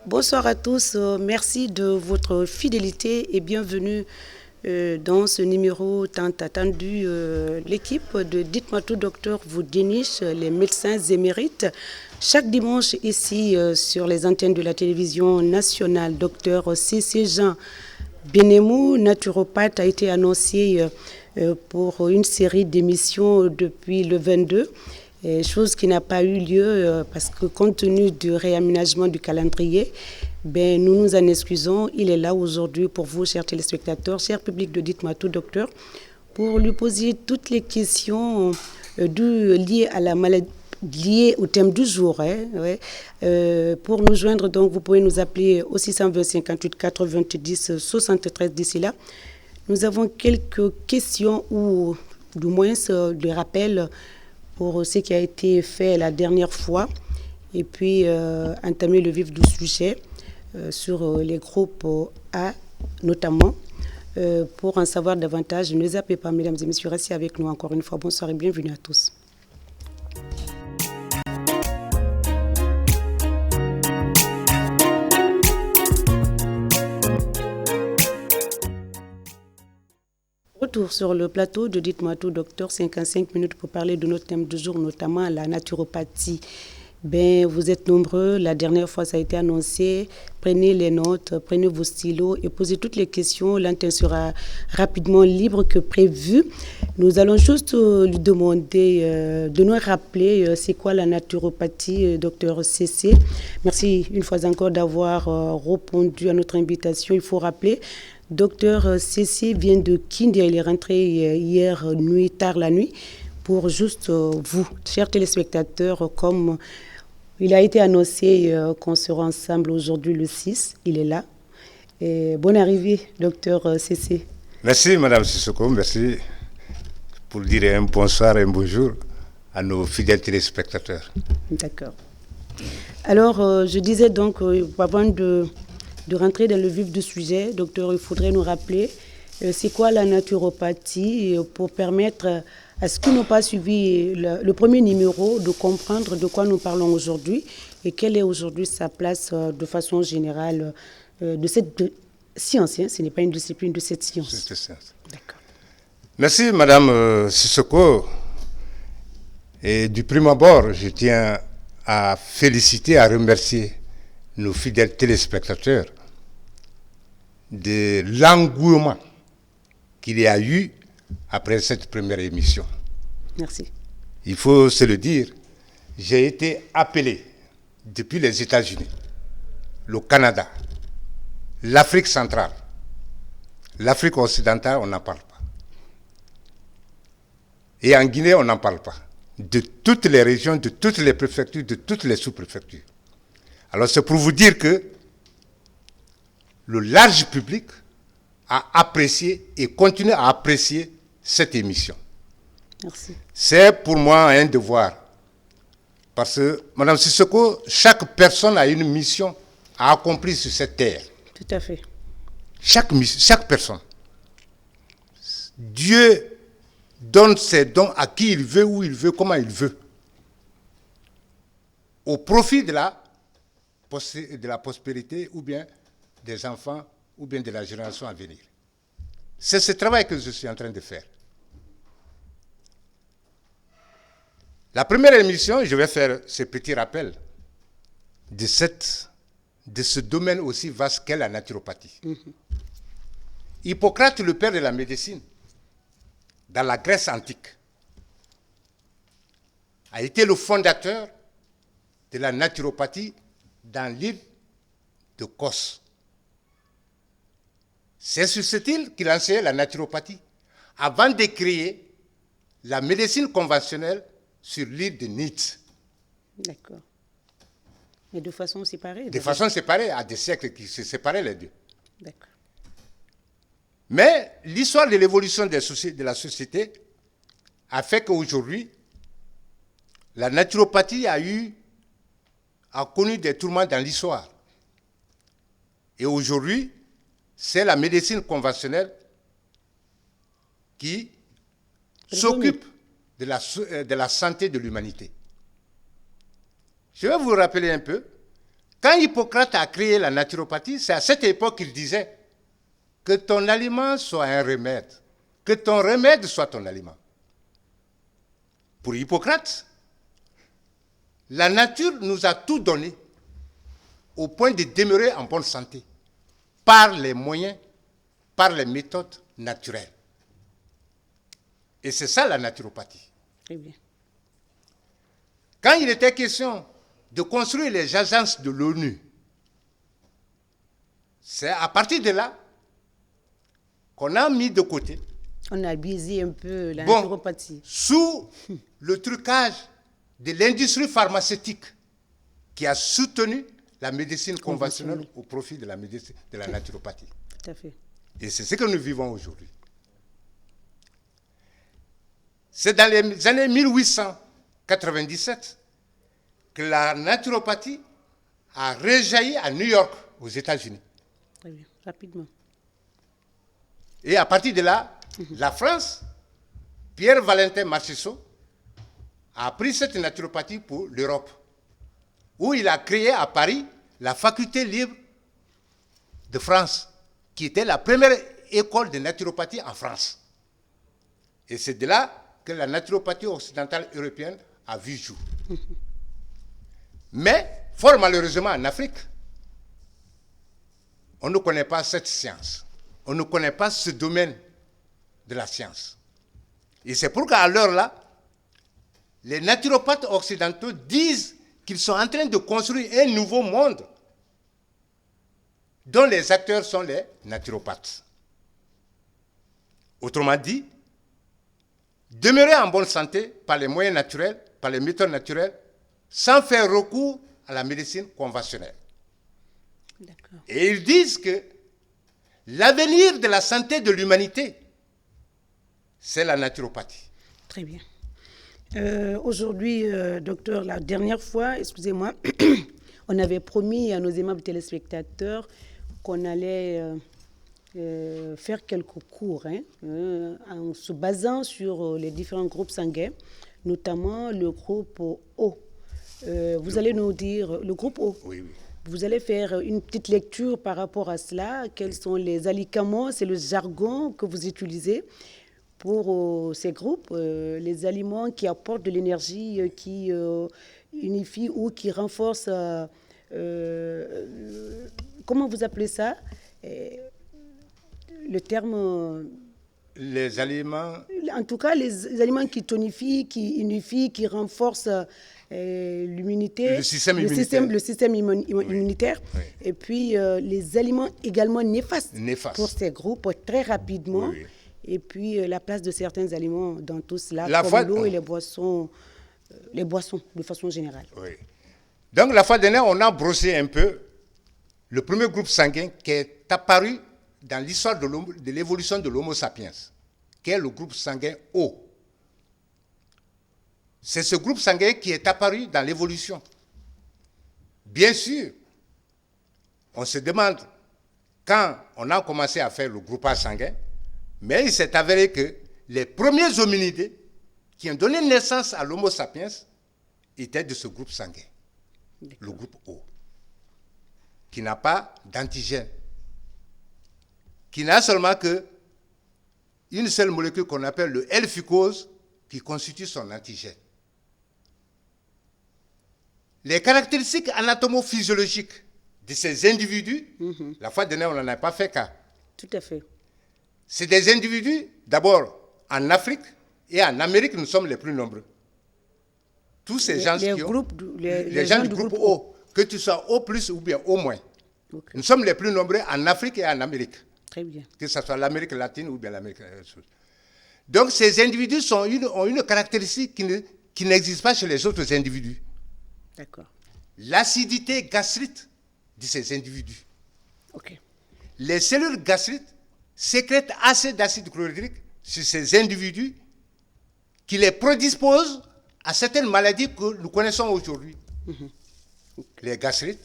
Bonsoir à tous, merci de votre fidélité et bienvenue dans ce numéro tant attendu. L'équipe de Dites-moi tout docteur vous déniche les médecins émérites. Chaque dimanche ici sur les antennes de la télévision nationale, docteur C.C. Jean Benemou, naturopathe, a été annoncé pour une série d'émissions depuis le 22. Chose qui n'a pas eu lieu parce que compte tenu du réaménagement du calendrier, nous nous en excusons. Il est là aujourd'hui pour vous, chers téléspectateurs, chers publics de Dites-moi tout docteur, pour lui poser toutes les questions liées à la maladie, liées au thème du jour. Pour nous joindre, donc, vous pouvez nous appeler au 620 58 90 73 d'ici là. Nous avons quelques questions ou du moins des rappels pour ce qui a été fait la dernière fois et puis entamer le vif du sujet sur les groupes A notamment. Pour en savoir davantage, ne zappez pas, mesdames et messieurs, restez avec nous encore une fois. Bonsoir et bienvenue à tous. Retour sur le plateau de Dites-moi tout docteur, 55 minutes pour parler de notre thème du jour, notamment la naturopathie. Vous êtes nombreux, la dernière fois ça a été annoncé, prenez les notes, prenez vos stylos et posez toutes les questions, l'antenne sera rapidement libre que prévu. Nous allons juste lui demander de nous rappeler c'est quoi la naturopathie, docteur CC. Merci une fois encore d'avoir répondu à notre invitation. Il faut rappeler, docteur CC vient de Kindia, il est rentré hier nuit, tard la nuit, pour juste vous, chers téléspectateurs, comme il a été annoncé qu'on sera ensemble aujourd'hui le 6, il est là. Et bonne arrivée, docteur CC. Merci, madame Sissoko, merci pour dire un bonsoir et un bonjour à nos fidèles téléspectateurs. D'accord. Alors, je disais donc, avant de rentrer dans le vif du sujet, docteur, il faudrait nous rappeler c'est quoi la naturopathie pour permettre à ceux qui n'ont pas suivi le premier numéro de comprendre de quoi nous parlons aujourd'hui et quelle est aujourd'hui sa place de façon générale de cette science. Ce n'est pas une discipline de cette science. C'est science. D'accord. Merci, madame Sissoko. Et du prime abord, je tiens à féliciter, à remercier nos fidèles téléspectateurs de l'engouement qu'il y a eu après cette première émission. Merci. Il faut se le dire, j'ai été appelé depuis les États-Unis, le Canada, l'Afrique centrale, l'Afrique occidentale, on n'en parle pas. Et en Guinée, on n'en parle pas. De toutes les régions, de toutes les préfectures, de toutes les sous-préfectures. Alors c'est pour vous dire que le large public a apprécié et continue à apprécier cette émission. Merci. C'est pour moi un devoir. Parce que, madame Sissoko, chaque personne a une mission à accomplir sur cette terre. Tout à fait. Chaque personne. Dieu donne ses dons à qui il veut, où il veut, comment il veut. Au profit de la prospérité ou bien des enfants ou bien de la génération à venir. C'est ce travail que je suis en train de faire. La première émission, je vais faire ce petit rappel de ce domaine aussi vaste qu'est la naturopathie. Hippocrate, le père de la médecine, dans la Grèce antique, a été le fondateur de la naturopathie dans l'île de Kos. C'est sur cette île qu'il enseignait la naturopathie avant de créer la médecine conventionnelle sur l'île de Nîmes. D'accord. Mais de façon séparée. De façon séparée, à des siècles qui se séparaient les deux. D'accord. Mais l'histoire de l'évolution de la société a fait qu'aujourd'hui, la naturopathie a connu des tourments dans l'histoire. Et aujourd'hui, c'est la médecine conventionnelle qui s'occupe de la santé de l'humanité. Je vais vous rappeler un peu. Quand Hippocrate a créé la naturopathie, c'est à cette époque qu'il disait que ton aliment soit un remède, que ton remède soit ton aliment. Pour Hippocrate, la nature nous a tout donné au point de demeurer en bonne santé par les moyens, par les méthodes naturelles. Et c'est ça la naturopathie. Très bien. Quand il était question de construire les agences de l'ONU, c'est à partir de là qu'on a mis de côté. On a biaisé un peu la naturopathie. Sous le trucage de l'industrie pharmaceutique qui a soutenu la médecine conventionnelle au profit de la naturopathie. Tout à fait. Et c'est ce que nous vivons aujourd'hui. C'est dans les années 1897 que la naturopathie a rejailli à New York, aux États-Unis. Très bien, rapidement. Et à partir de là, la France, Pierre-Valentin Marchesseau, a pris cette naturopathie pour l'Europe, où il a créé à Paris la faculté libre de France, qui était la première école de naturopathie en France. Et c'est de là que la naturopathie occidentale européenne a vu jour. Mais, fort malheureusement, en Afrique, on ne connaît pas cette science. On ne connaît pas ce domaine de la science. Et c'est pourquoi, à l'heure là, les naturopathes occidentaux disent qu'ils sont en train de construire un nouveau monde dont les acteurs sont les naturopathes. Autrement dit, demeurer en bonne santé par les moyens naturels, par les méthodes naturelles, sans faire recours à la médecine conventionnelle. D'accord. Et ils disent que l'avenir de la santé de l'humanité, c'est la naturopathie. Très bien. Aujourd'hui, docteur, la dernière fois, excusez-moi, on avait promis à nos aimables téléspectateurs qu'on allait faire quelques cours en se basant sur les différents groupes sanguins, notamment le groupe O. Vous allez nous dire, le groupe O. Oui, oui. Vous allez faire une petite lecture par rapport à cela. Quels sont les alicaments, c'est le jargon que vous utilisez pour ces groupes, les aliments qui apportent de l'énergie, qui unifient ou qui renforcent, comment vous appelez ça, le terme... Les aliments... En tout cas, les aliments qui tonifient, qui unifient, qui renforcent l'immunité, le système immunitaire. Oui. Et puis les aliments également néfastes. Néfastes. Pour ces groupes, très rapidement. Oui, oui. Et puis la place de certains aliments dans tout cela, La comme fois- l'eau et les boissons de façon générale. Oui. Donc, la fois dernière, on a brossé un peu le premier groupe sanguin qui est apparu dans l'histoire de l'évolution de l'Homo sapiens, qui est le groupe sanguin O. C'est ce groupe sanguin qui est apparu dans l'évolution. Bien sûr, on se demande, quand on a commencé à faire le groupage sanguin, mais il s'est avéré que les premiers hominidés qui ont donné naissance à l'Homo sapiens étaient de ce groupe sanguin, le groupe O, qui n'a pas d'antigène, qui n'a seulement qu'une seule molécule qu'on appelle le L-fucose qui constitue son antigène. Les caractéristiques anatomo-physiologiques de ces individus, la fois dernière, on n'en a pas fait cas. Tout à fait. C'est des individus, d'abord, en Afrique et en Amérique, nous sommes les plus nombreux. Tous ces gens qui ont... Les gens du groupe O, que tu sois O+, ou bien O-. Okay. Nous sommes les plus nombreux en Afrique et en Amérique. Très bien. Que ce soit l'Amérique latine ou bien l'Amérique du Sud. Donc, ces individus ont une caractéristique qui n'existe pas chez les autres individus. D'accord. L'acidité gastrique de ces individus. OK. Les cellules gastriques sécrètent assez d'acide chlorhydrique sur ces individus qui les prédisposent à certaines maladies que nous connaissons aujourd'hui. Les gastrites,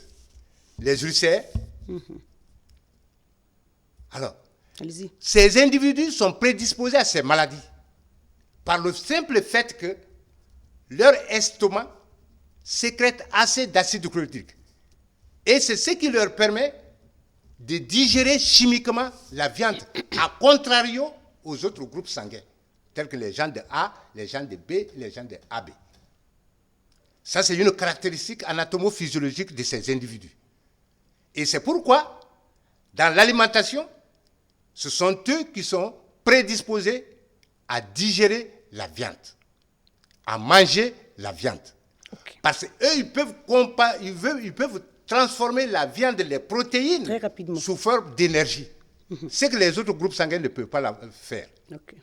les ulcères. Alors, Allez-y. ces individus sont prédisposés à ces maladies par le simple fait que leur estomac sécrète assez d'acide chlorhydrique. Et c'est ce qui leur permet de digérer chimiquement la viande, à contrario aux autres groupes sanguins, tels que les gens de A, les gens de B, les gens de AB. Ça, c'est une caractéristique anatomo-physiologique de ces individus. Et c'est pourquoi, dans l'alimentation, ce sont eux qui sont prédisposés à digérer la viande, à manger la viande. Okay. Parce qu'eux, ils peuvent transformer la viande, les protéines, très rapidement, sous forme d'énergie. Ce que les autres groupes sanguins ne peuvent pas faire. Okay.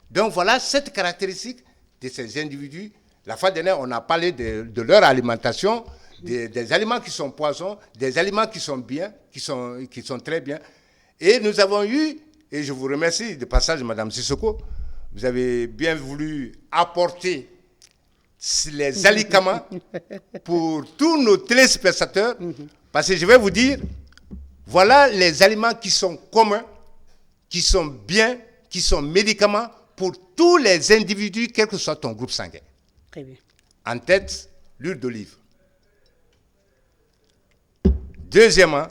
Donc voilà cette caractéristique de ces individus. La fois dernière, on a parlé de leur alimentation, des aliments qui sont poisons, des aliments qui sont bien, qui sont très bien. Et nous avons eu, et je vous remercie de passage, Madame Sissoko, vous avez bien voulu apporter les alicaments pour tous nos téléspectateurs, parce que je vais vous dire, voilà les aliments qui sont communs, qui sont bien, qui sont médicaments pour tous les individus, quel que soit ton groupe sanguin. Très bien. En tête, l'huile d'olive. Deuxièmement,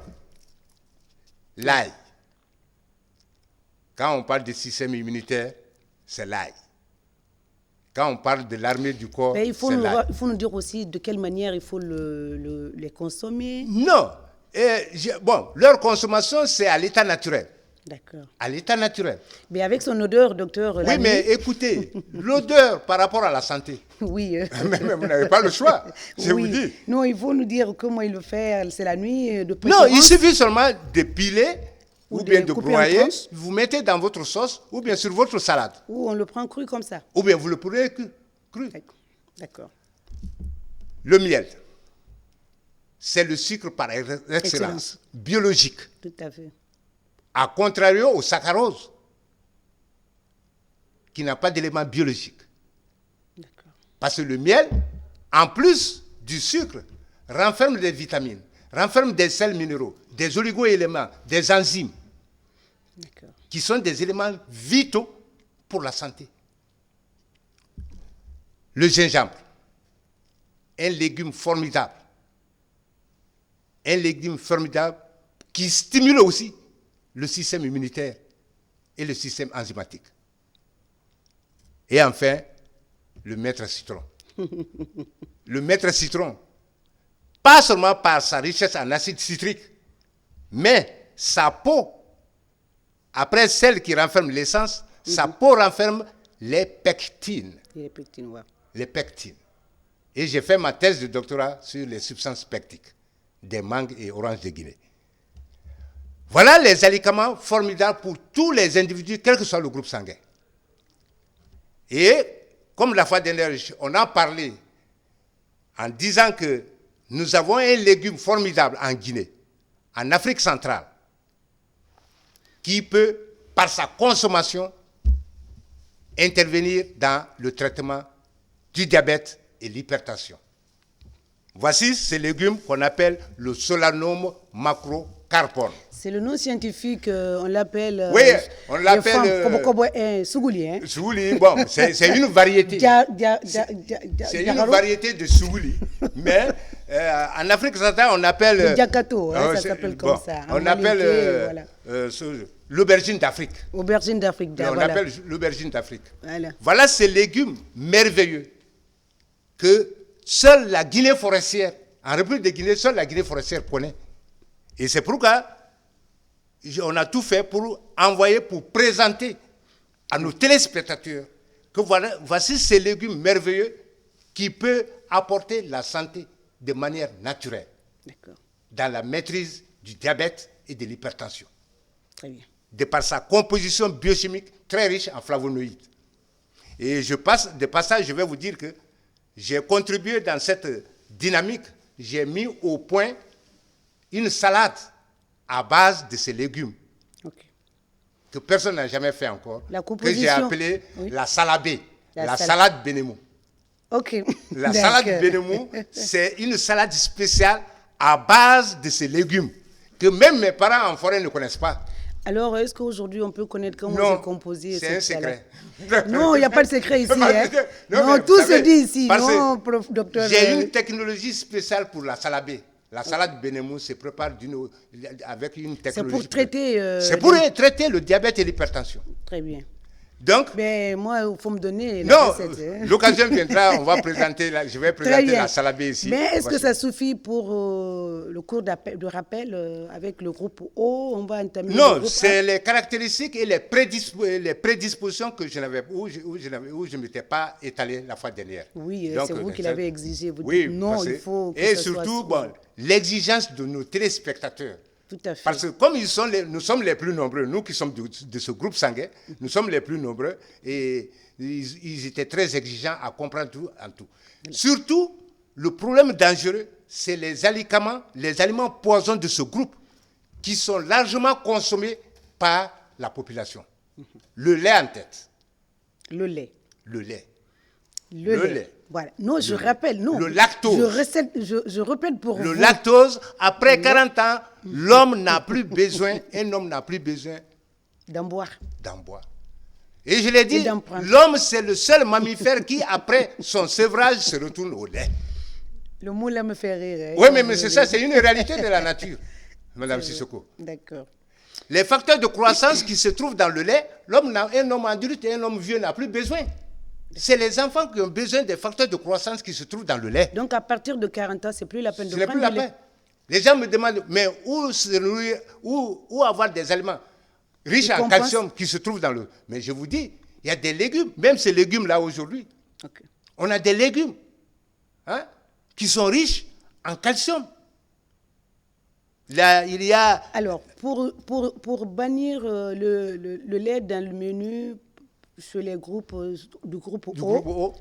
l'ail. Quand on parle du système immunitaire, c'est l'ail. Quand on parle de l'armée du corps, il faut nous dire aussi de quelle manière il faut les consommer. Non. Leur consommation, c'est à l'état naturel. D'accord. À l'état naturel. Mais avec son odeur, docteur. Oui, mais écoutez, l'odeur par rapport à la santé. Oui. Mais vous n'avez pas le choix, je vous dis. Non, il faut nous dire comment il le fait. C'est la nuit de Non, il suffit seulement de piler ou bien de broyer. Vous mettez dans votre sauce ou bien sur votre salade. Ou on le prend cru comme ça. Ou bien vous le prenez cru. D'accord. Le miel, c'est le sucre par excellence, biologique. Tout à fait. À contrario au saccharose, qui n'a pas d'élément biologique. D'accord. Parce que le miel, en plus du sucre, renferme des vitamines, renferme des sels minéraux, des oligo-éléments, des enzymes, qui sont des éléments vitaux pour la santé. Le gingembre, un légume formidable. Un légume formidable qui stimule aussi le système immunitaire et le système enzymatique. Et enfin, le maître citron. Le maître citron, pas seulement par sa richesse en acide citrique, mais sa peau, après celle qui renferme l'essence, sa peau renferme les pectines. Les pectines, ouais. Les pectines. Et j'ai fait ma thèse de doctorat sur les substances pectiques des mangues et oranges de Guinée. Voilà les aliments formidables pour tous les individus, quel que soit le groupe sanguin. Et comme la fois dernière, on a parlé en disant que nous avons un légume formidable en Guinée, en Afrique centrale, qui peut, par sa consommation, intervenir dans le traitement du diabète et l'hypertension. Voici ces légumes qu'on appelle le Solanum macrocarpone. C'est le nom scientifique, on l'appelle... Oui, on l'appelle... Sougouli, hein? Sougouli, bon, c'est une variété. C'est une variété de Sougouli. Mais en Afrique centrale, on appelle... Le Diakato, ça s'appelle comme ça. On appelle l'aubergine d'Afrique. Aubergine d'Afrique, on appelle l'aubergine d'Afrique. Voilà ces légumes merveilleux que seule la Guinée forestière, en République de Guinée, seule la Guinée forestière connaît. Et c'est pourquoi on a tout fait pour envoyer, pour présenter à nos téléspectateurs que voici ces légumes merveilleux qui peuvent apporter la santé de manière naturelle dans la maîtrise du diabète et de l'hypertension. Très bien. De par sa composition biochimique très riche en flavonoïdes. Et de passage, je vais vous dire que j'ai contribué dans cette dynamique, j'ai mis au point une salade à base de ces légumes que personne n'a jamais fait encore, que j'ai appelée la salabé, la salade Bénémou. La salade Bénémou, c'est une salade spéciale à base de ces légumes que même mes parents en forêt ne connaissent pas. Alors, est-ce qu'aujourd'hui, on peut connaître comment Non, c'est composé c'est un cette salade? secret. Non, il n'y a pas de secret ici. Hein. Non, mais tout vous se savez, dit ici. parce que Non, docteur. j'ai une technologie spéciale pour la salabée. La salade Benemou se prépare avec une technologie. C'est pour traiter. C'est pour traiter le diabète et l'hypertension. Très bien. Donc, mais moi, il faut me donner la non, recette. Hein. L'occasion viendra, on va présenter, je vais présenter la salabée ici. Mais est-ce que ça suffit pour le cours de rappel avec le groupe O? On va entamer. Non, c'est les caractéristiques et les prédispositions que je n'avais, où je ne m'étais pas étalé la fois dernière. Oui, c'est vous qui l'avez exigé. Vous oui, dites non, il faut. Et surtout, l'exigence de nos téléspectateurs. Tout à fait. Parce que comme nous sommes les plus nombreux, nous qui sommes de ce groupe sanguin, nous sommes les plus nombreux et ils étaient très exigeants à comprendre tout en tout. Surtout, le problème dangereux, c'est les aliments poisons de ce groupe qui sont largement consommés par la population. Le lait en tête. Le lait. Le lait. Le lait. Voilà. Non, je rappelle, non. Le lactose. Je répète pour vous. Le lactose, après 40 ans, l'homme n'a plus besoin, un homme n'a plus besoin d'en boire. Et je l'ai dit, l'homme, c'est le seul mammifère qui, après son sevrage, se retourne au lait. Le mot là me fait rire. Hein. Oui, mais c'est ça, c'est une réalité de la nature, Madame Sissoko. D'accord. Les facteurs de croissance qui se trouvent dans le lait, un homme adulte et un homme vieux n'a plus besoin. C'est les enfants qui ont besoin des facteurs de croissance qui se trouvent dans le lait. Donc à partir de 40 ans, c'est plus la peine de prendre du lait. Les gens me demandent, mais où se nourrir, où avoir des aliments riches en calcium qui se trouvent dans le... Mais je vous dis, il y a des légumes, même ces légumes-là aujourd'hui. Okay. On a des légumes qui sont riches en calcium. Là, il y a... Alors, pour bannir le lait dans le menu... sur les groupes du groupe O,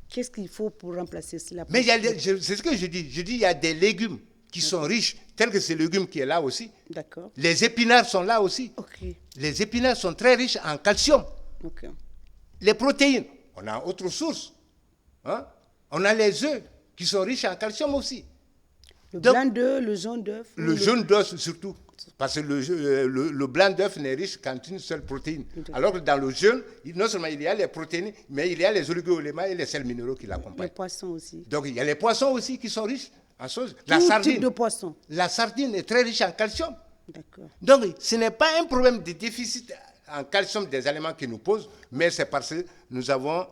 qu'est-ce qu'il faut pour remplacer cela? Mais c'est ce que je dis. Je dis il y a des légumes qui sont riches, tels que ce légume qui est là aussi. D'accord. Les épinards sont là aussi. Okay. Les épinards sont très riches en calcium. Okay. Les protéines, on a autre source. On a les œufs qui sont riches en calcium aussi. Le blanc d'œuf, le jaune d'œuf. Le jaune d'œuf surtout. Parce que le blanc d'œuf n'est riche qu'en une seule protéine. Alors que dans le jaune, non seulement il y a les protéines, mais il y a les oligo-éléments et les sels minéraux qui l'accompagnent. Les poissons aussi. Donc il y a les poissons aussi qui sont riches en choses. Tout type de poisson. La sardine est très riche en calcium. D'accord. Donc ce n'est pas un problème de déficit en calcium des aliments qui nous posent, mais c'est parce que nous avons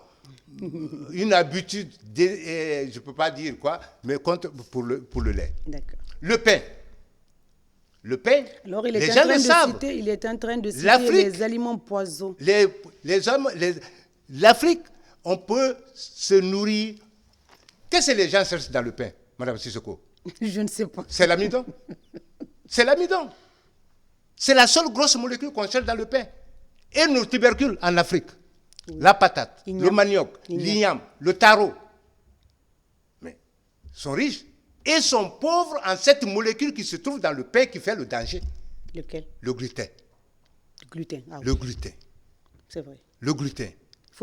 une habitude, je ne peux pas dire quoi, mais contre pour le lait. D'accord. Le pain. Le pain, alors, les gens le savent. Il est en train de citer les aliments poisons. L'Afrique, on peut se nourrir. Qu'est-ce que les gens cherchent dans le pain, Madame Sissoko? Je ne sais pas. C'est l'amidon. C'est l'amidon. C'est la seule grosse molécule qu'on cherche dans le pain. Et nos tubercules en Afrique. Oui. La patate, le manioc, l'igname, le taro. Mais ils sont riches. Et sont pauvres en cette molécule qui se trouve dans le pain qui fait le danger. Lequel? Le gluten. Le gluten, ah oui. Le gluten. C'est vrai. Le gluten.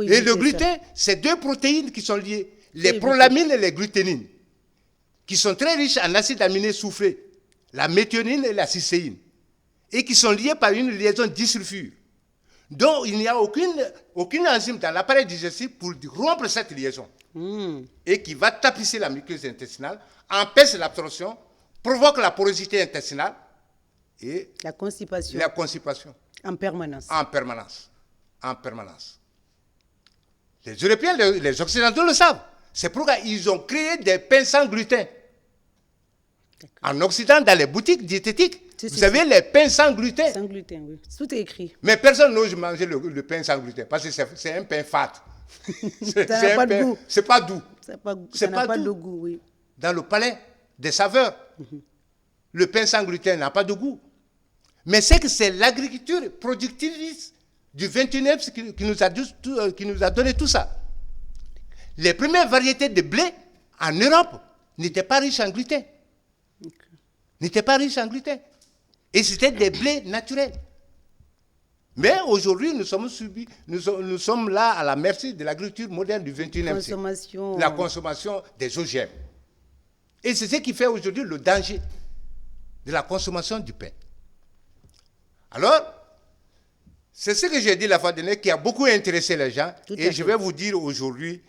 Et le gluten, c'est deux protéines qui sont liées. Les prolamines et les gluténines, qui sont très riches en acides aminés soufrés, la méthionine et la cystéine, et qui sont liés par une liaison disulfure. Donc, il n'y a aucune enzyme dans l'appareil digestif pour rompre cette liaison. Et qui va tapisser la muqueuse intestinale, empêche l'absorption, provoque la porosité intestinale et la constipation. La constipation. En permanence. En permanence. En permanence. Les Européens, les Occidentaux le savent. C'est pourquoi ils ont créé des pains sans gluten. En Occident, dans les boutiques diététiques, vous avez les pains sans gluten. Sans gluten, oui. Tout est écrit. Mais personne n'ose manger le pain sans gluten parce que c'est un pain fat. Ça n'a pas de goût. C'est pas doux. Ça n'a pas de goût, oui. Dans le palais des saveurs, le pain sans gluten n'a pas de goût. Mais c'est que c'est l'agriculture productiviste du 21e siècle qui nous a donné tout ça. Les premières variétés de blé en Europe n'étaient pas riches en gluten. N'étaient pas riches en gluten. Et c'était des blés naturels. Mais aujourd'hui, nous sommes là à la merci de l'agriculture moderne du 21e siècle. La consommation des OGM. Et c'est ce qui fait aujourd'hui le danger de la consommation du pain. Alors, c'est ce que j'ai dit la fois dernière qui a beaucoup intéressé les gens. Et je vais vous dire aujourd'hui,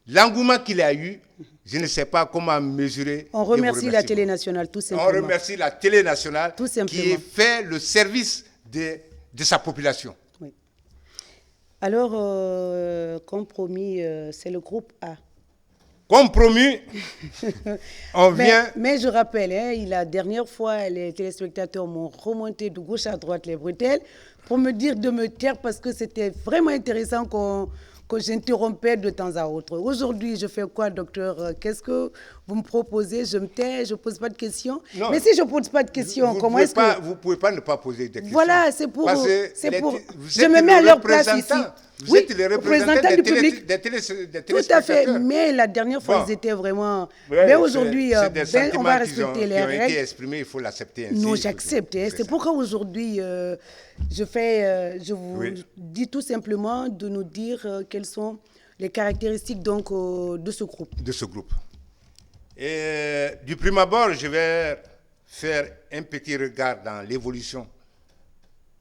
l'engouement qu'il a eu, je ne sais pas comment mesurer. On remercie la télé nationale, tout simplement. On remercie la télé nationale tout qui fait le service de sa population. Oui. Alors, comme promis, c'est le groupe A. Comme promis, on vient... Mais je rappelle, la dernière fois, les téléspectateurs m'ont remonté de gauche à droite les bretelles pour me dire de me taire parce que c'était vraiment intéressant que j'interrompais de temps à autre. Aujourd'hui, je fais quoi, docteur? Qu'est-ce que vous me proposez? Je me tais, je ne pose pas de questions. Non, mais si je ne pose pas de questions, comment est-ce que... Vous ne pouvez pas ne pas poser des questions. Voilà, c'est pour... Je me mets à leur place ici. Vous êtes les représentants du public. des téléspectateurs. Tout à fait, mais la dernière fois, ils étaient vraiment... Ouais, mais aujourd'hui, on va respecter les règles. Qui ont été exprimés, il faut l'accepter ainsi. Non, j'accepte. C'est pourquoi aujourd'hui, je vous dis tout simplement de nous dire quelles sont les caractéristiques donc, de ce groupe. De ce groupe. Et du prime abord, je vais faire un petit regard dans l'évolution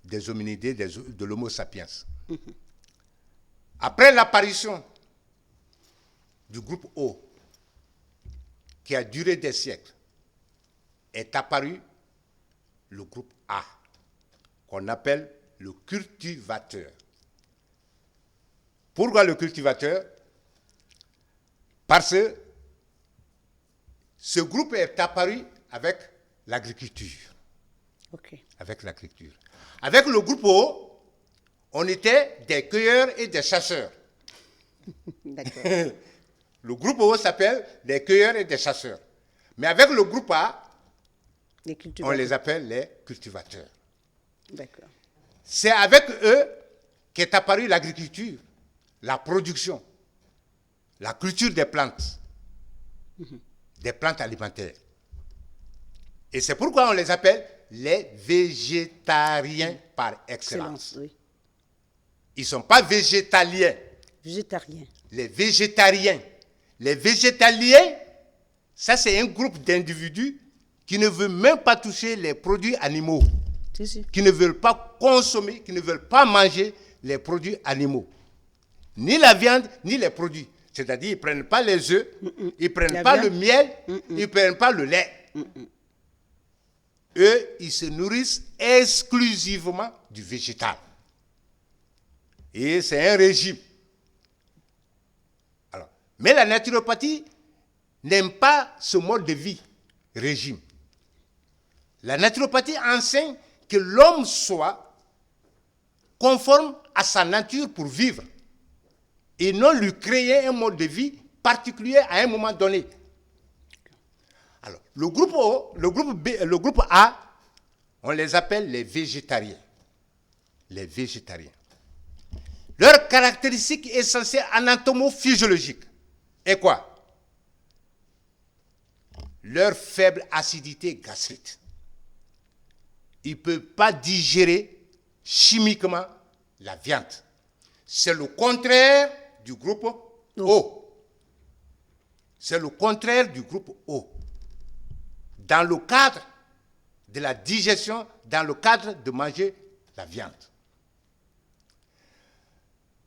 des hominidés, de l'Homo sapiens. Après l'apparition du groupe O, qui a duré des siècles, est apparu le groupe A, qu'on appelle le cultivateur. Pourquoi le cultivateur? Parce que ce groupe est apparu avec l'agriculture. Okay. Avec l'agriculture. Avec le groupe O, on était des cueilleurs et des chasseurs. D'accord. Le groupe O s'appelle des cueilleurs et des chasseurs. Mais avec le groupe A, on les appelle les cultivateurs. D'accord. C'est avec eux qu'est apparue l'agriculture, la production, la culture des plantes, des plantes alimentaires. Et c'est pourquoi on les appelle les végétariens par excellence. Oui. Ils ne sont pas végétaliens. Végétariens. Les végétariens. Les végétaliens, ça c'est un groupe d'individus qui ne veulent même pas toucher les produits animaux. Si. Qui ne veulent pas consommer, qui ne veulent pas manger les produits animaux. Ni la viande, ni les produits. C'est-à-dire, ils ne prennent pas les œufs, ils ne prennent pas le miel, ils ne prennent pas le lait. Eux, ils se nourrissent exclusivement du végétal. Et c'est un régime. Alors, mais la naturopathie n'aime pas ce mode de vie, régime. La naturopathie enseigne que l'homme soit conforme à sa nature pour vivre et non lui créer un mode de vie particulier à un moment donné. Alors, le groupe O, le groupe B, le groupe A, on les appelle les végétariens. Les végétariens. Leur caractéristique essentielle anatomo-physiologique est quoi? Leur faible acidité gastrique. Ils ne peuvent pas digérer chimiquement la viande. C'est le contraire du groupe O. C'est le contraire du groupe O. Dans le cadre de la digestion, dans le cadre de manger la viande.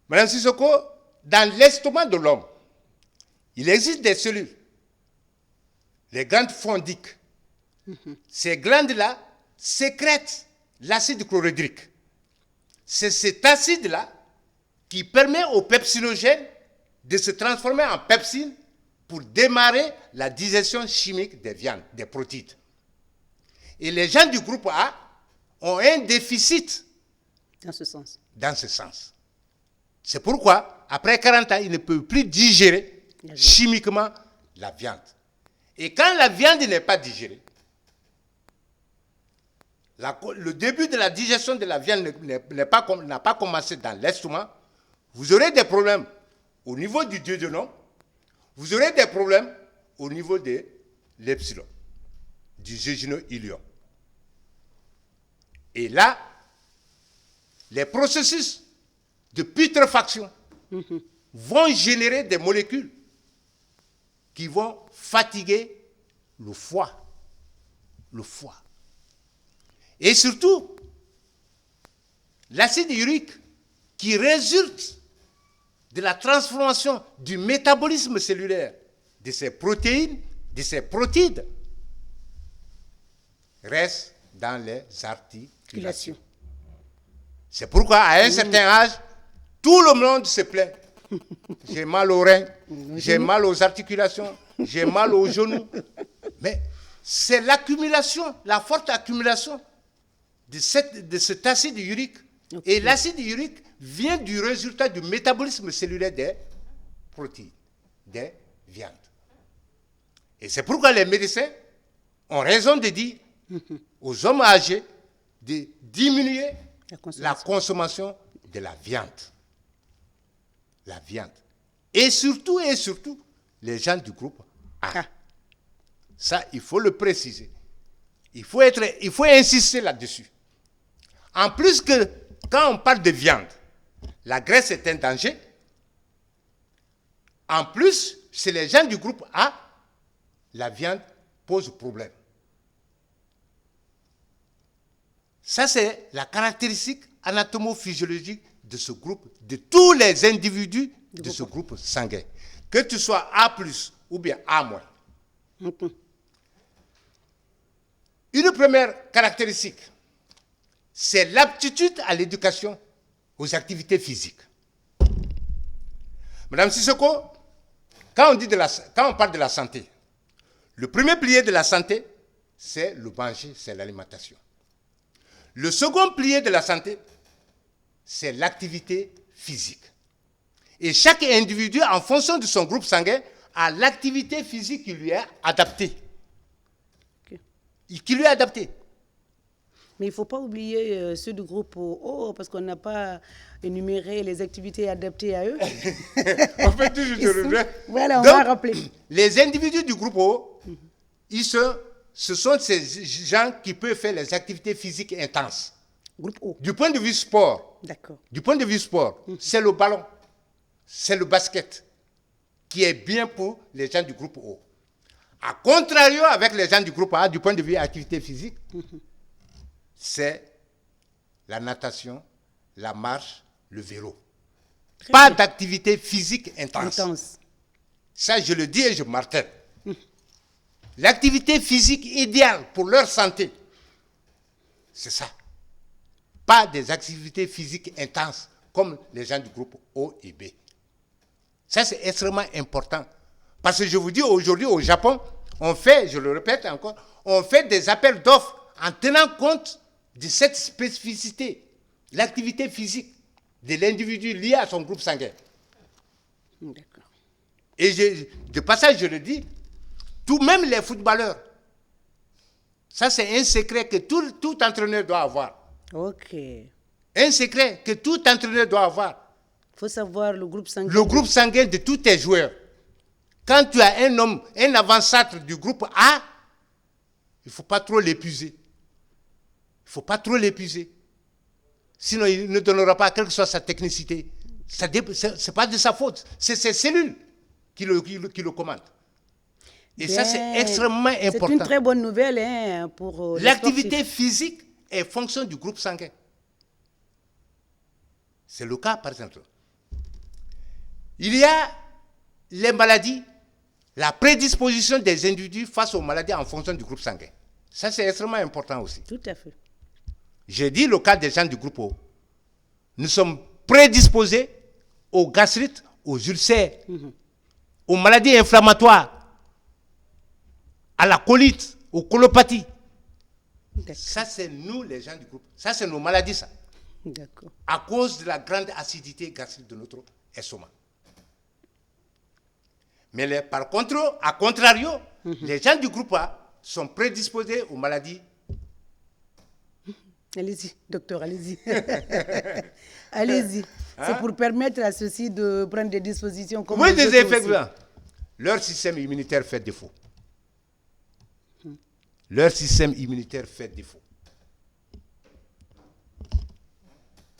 Madame Sissoko, dans l'estomac de l'homme, il existe des cellules, les glandes fondiques. Ces glandes-là sécrètent l'acide chlorhydrique. C'est cet acide-là qui permet au pepsinogène de se transformer en pepsine pour démarrer la digestion chimique des viandes, des protéines. Et les gens du groupe A ont un déficit dans ce sens. Dans ce sens. C'est pourquoi, après 40 ans, ils ne peuvent plus digérer chimiquement la viande. Et quand la viande n'est pas digérée, le début de la digestion de la viande n'a pas commencé dans l'estomac, vous aurez des problèmes au niveau du duodénum, vous aurez des problèmes au niveau de l'epsilon, du jejunum-ileum. Et là, les processus de putréfaction vont générer des molécules qui vont fatiguer le foie. Le foie. Et surtout, l'acide urique qui résulte de la transformation du métabolisme cellulaire de ces protéines, de ces protides, reste dans les articulations. C'est pourquoi, à un certain âge, tout le monde se plaint. J'ai mal aux reins, j'ai mal aux articulations, j'ai mal aux genoux. Mais c'est l'accumulation, la forte accumulation de cet acide urique. Et l'acide urique vient du résultat du métabolisme cellulaire des protéines, des viandes. Et c'est pourquoi les médecins ont raison de dire aux hommes âgés de diminuer la consommation de la viande. La viande. Et surtout, les gens du groupe A. Ça, il faut le préciser. Il faut insister là-dessus. En plus que, quand on parle de viande, la graisse est un danger. En plus, chez les gens du groupe A, la viande pose problème. Ça, c'est la caractéristique anatomo-physiologique de ce groupe, de tous les individus de ce groupe sanguin. Que tu sois A+, ou bien A-. Une première caractéristique, c'est l'aptitude à l'éducation, aux activités physiques. Madame Sissoko, quand on parle de la santé, le premier pilier de la santé, c'est le manger, c'est l'alimentation. Le second pilier de la santé, c'est l'activité physique. Et chaque individu, en fonction de son groupe sanguin, a l'activité physique qui lui est adaptée. Qui lui est adaptée. Mais il ne faut pas oublier ceux du groupe O, parce qu'on n'a pas énuméré les activités adaptées à eux. On fait toujours je reviens. Voilà, on va rappeler. Les individus du groupe O, ce sont ces gens qui peuvent faire les activités physiques intenses. Groupe O. Du point de vue sport, c'est le ballon, c'est le basket qui est bien pour les gens du groupe O. A contrario, avec les gens du groupe A, du point de vue activité physique, c'est la natation, la marche, le vélo. Pas d'activité physique intense. Ça, je le dis et je martèle. L'activité physique idéale pour leur santé, c'est ça. Pas des activités physiques intenses comme les gens du groupe O et B. Ça, c'est extrêmement important. Parce que je vous dis, aujourd'hui, au Japon, on fait, je le répète encore, on fait des appels d'offres en tenant compte de cette spécificité, l'activité physique de l'individu lié à son groupe sanguin. D'accord. Et de passage, je le dis, tout même les footballeurs, ça c'est un secret que tout entraîneur doit avoir. Ok. Un secret que tout entraîneur doit avoir. Il faut savoir le groupe sanguin. Le groupe sanguin de tous tes joueurs. Quand tu as un homme, un avançâtre du groupe A, il ne faut pas trop l'épuiser. Il ne faut pas trop l'épuiser. Sinon, il ne donnera pas, quelle que soit sa technicité. Ce n'est pas de sa faute. C'est ses cellules qui le commandent. Et ça, c'est extrêmement important. C'est une très bonne nouvelle pour l'activité physique est fonction du groupe sanguin. C'est le cas, par exemple. Il y a les maladies, la prédisposition des individus face aux maladies en fonction du groupe sanguin. Ça, c'est extrêmement important aussi. Tout à fait. J'ai dit le cas des gens du groupe O. Nous sommes prédisposés aux gastrites, aux ulcères, aux maladies inflammatoires, à la colite, aux colopathies. Ça, c'est nous, les gens du groupe. Ça, c'est nos maladies, ça. D'accord. À cause de la grande acidité gastrique de notre estomac. Mais par contre, à contrario, les gens du groupe A sont prédisposés aux maladies. Allez-y, docteur, allez-y. Allez-y. C'est pour permettre à ceux-ci de prendre des dispositions comme oui, des effets grands. Leur système immunitaire fait défaut. Leur système immunitaire fait défaut.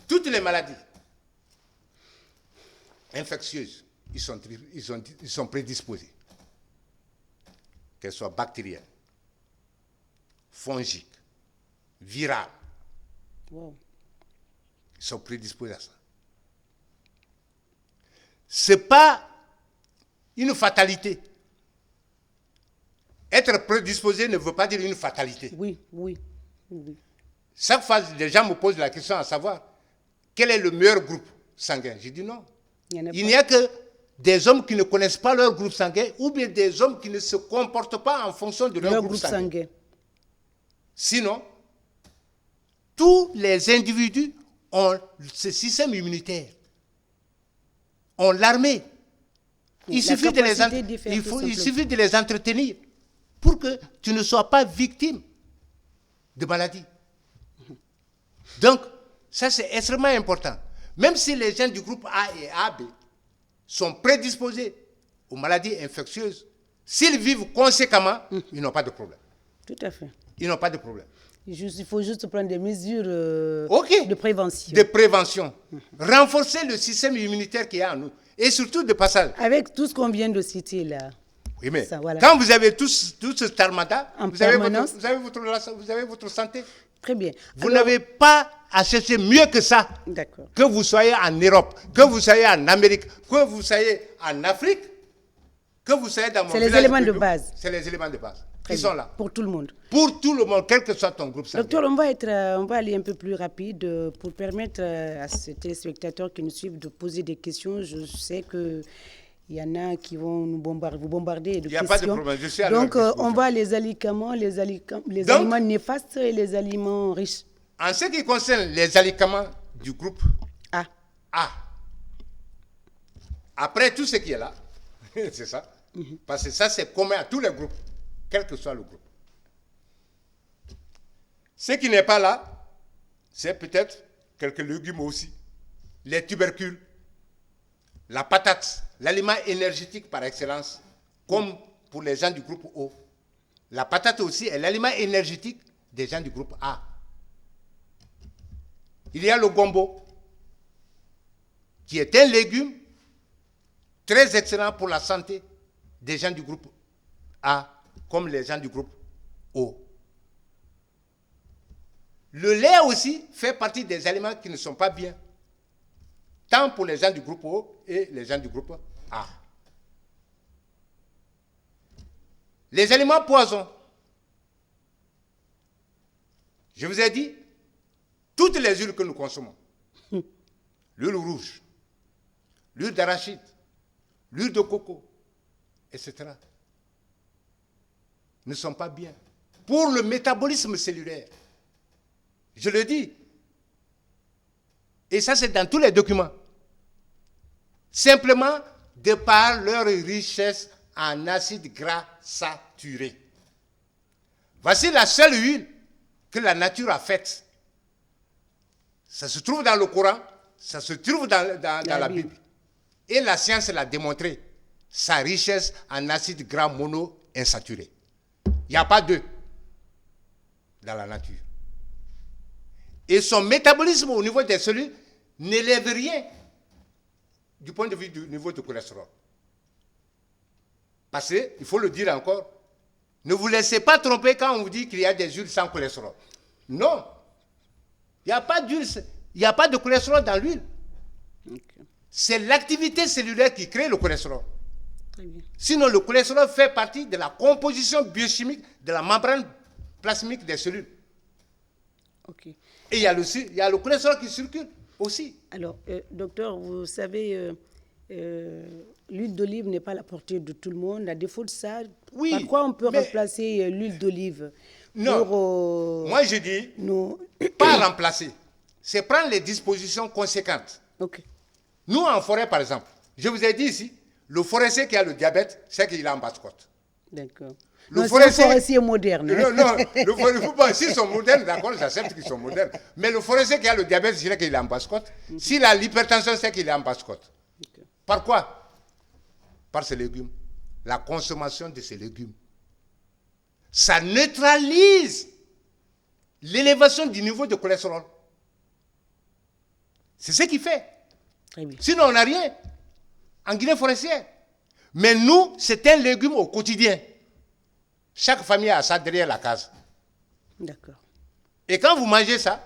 Toutes les maladies infectieuses, ils sont prédisposés. Qu'elles soient bactériennes, fongiques, virales. Wow. Ils Ils sont prédisposés à ça. Ce n'est pas une fatalité. Être prédisposé ne veut pas dire une fatalité. Oui, oui, oui. Chaque fois, les gens me posent la question à savoir quel est le meilleur groupe sanguin. Je dis non. Il n'y a que des hommes qui ne connaissent pas leur groupe sanguin ou bien des hommes qui ne se comportent pas en fonction de leur groupe sanguin. Sinon, tous les individus ont ce système immunitaire, ont l'armée. Il suffit de les entretenir pour que tu ne sois pas victime de maladie. Donc, ça c'est extrêmement important. Même si les gens du groupe A et AB sont prédisposés aux maladies infectieuses, s'ils vivent conséquemment, ils n'ont pas de problème. Tout à fait. Ils n'ont pas de problème. Il faut juste prendre des mesures de prévention. De prévention. Renforcer le système immunitaire qu'il y a en nous. Et surtout de passage. Avec tout ce qu'on vient de citer là. Oui, mais ça, voilà. Quand vous avez tout ce tarmada, vous avez votre santé. Très bien. Vous n'avez pas à chercher mieux que ça. D'accord. Que vous soyez en Europe, que vous soyez en Amérique, que vous soyez en Afrique, que vous soyez dans mon village. C'est les éléments de base. C'est les éléments de base. Très Qui bien. sont là. Pour tout le monde. Pour tout le monde, quel que soit ton groupe sanguin. Docteur, on va aller un peu plus rapide pour permettre à ces téléspectateurs qui nous suivent de poser des questions. Je sais que il y en a qui vont vous bombarder de questions. Il n'y a pas de problème, je suis à Donc, leur on va les aliments néfastes et les aliments riches. En ce qui concerne les aliments du groupe A. Après tout ce qui est là, c'est ça. Parce que ça, c'est commun à tous les groupes, quel que soit le groupe. Ce qui n'est pas là, c'est peut-être quelques légumes aussi. Les tubercules, la patate, l'aliment énergétique par excellence, comme pour les gens du groupe O. La patate aussi est l'aliment énergétique des gens du groupe A. Il y a le gombo, qui est un légume très excellent pour la santé des gens du groupe A, comme les gens du groupe O. Le lait aussi fait partie des aliments qui ne sont pas bien, tant pour les gens du groupe O et les gens du groupe A. Les aliments poisons. Je vous ai dit, toutes les huiles que nous consommons, l'huile rouge, l'huile d'arachide, l'huile de coco, etc., ne sont pas bien pour le métabolisme cellulaire. Je le dis. Et ça, c'est dans tous les documents. Simplement, de par leur richesse en acides gras saturés. Voici la seule huile que la nature a faite. Ça se trouve dans le Coran, ça se trouve dans la Bible. Et la science l'a démontré. Sa richesse en acides gras monoinsaturés. Il n'y a pas d'eux dans la nature. Et son métabolisme au niveau des cellules n'élève rien du point de vue du niveau de cholestérol. Parce qu'il faut le dire encore, ne vous laissez pas tromper quand on vous dit qu'il y a des huiles sans cholestérol. Non. Il n'y a pas d'huile, il n'y a pas de cholestérol dans l'huile. Okay. C'est l'activité cellulaire qui crée le cholestérol. Très bien. Sinon, le cholestérol fait partie de la composition biochimique de la membrane plasmique des cellules. Okay. Et il y a le cholestérol qui circule aussi. Alors, docteur, vous savez, l'huile d'olive n'est pas à la portée de tout le monde. À défaut de ça, oui, par quoi on peut remplacer l'huile d'olive? Non, moi je dis, pas remplacer. C'est prendre les dispositions conséquentes. Okay. Nous, en forêt, par exemple, je vous ai dit ici, le forestier qui a le diabète, c'est qu'il est en basse-côte. D'accord. Le forestier moderne. Non, s'ils sont modernes, d'accord, j'accepte qu'ils sont modernes. Mais le forestier qui a le diabète, c'est qu'il est en basse-côte. S'il a l'hypertension, c'est qu'il est en basse-côte. Okay. Par quoi? Par ces légumes. La consommation de ces légumes. Ça neutralise l'élévation du niveau de cholestérol. C'est ce qu'il fait. Très bien. Sinon, on n'a rien en Guinée forestière. Mais nous, c'est un légume au quotidien. Chaque famille a ça derrière la case. D'accord. Et quand vous mangez ça,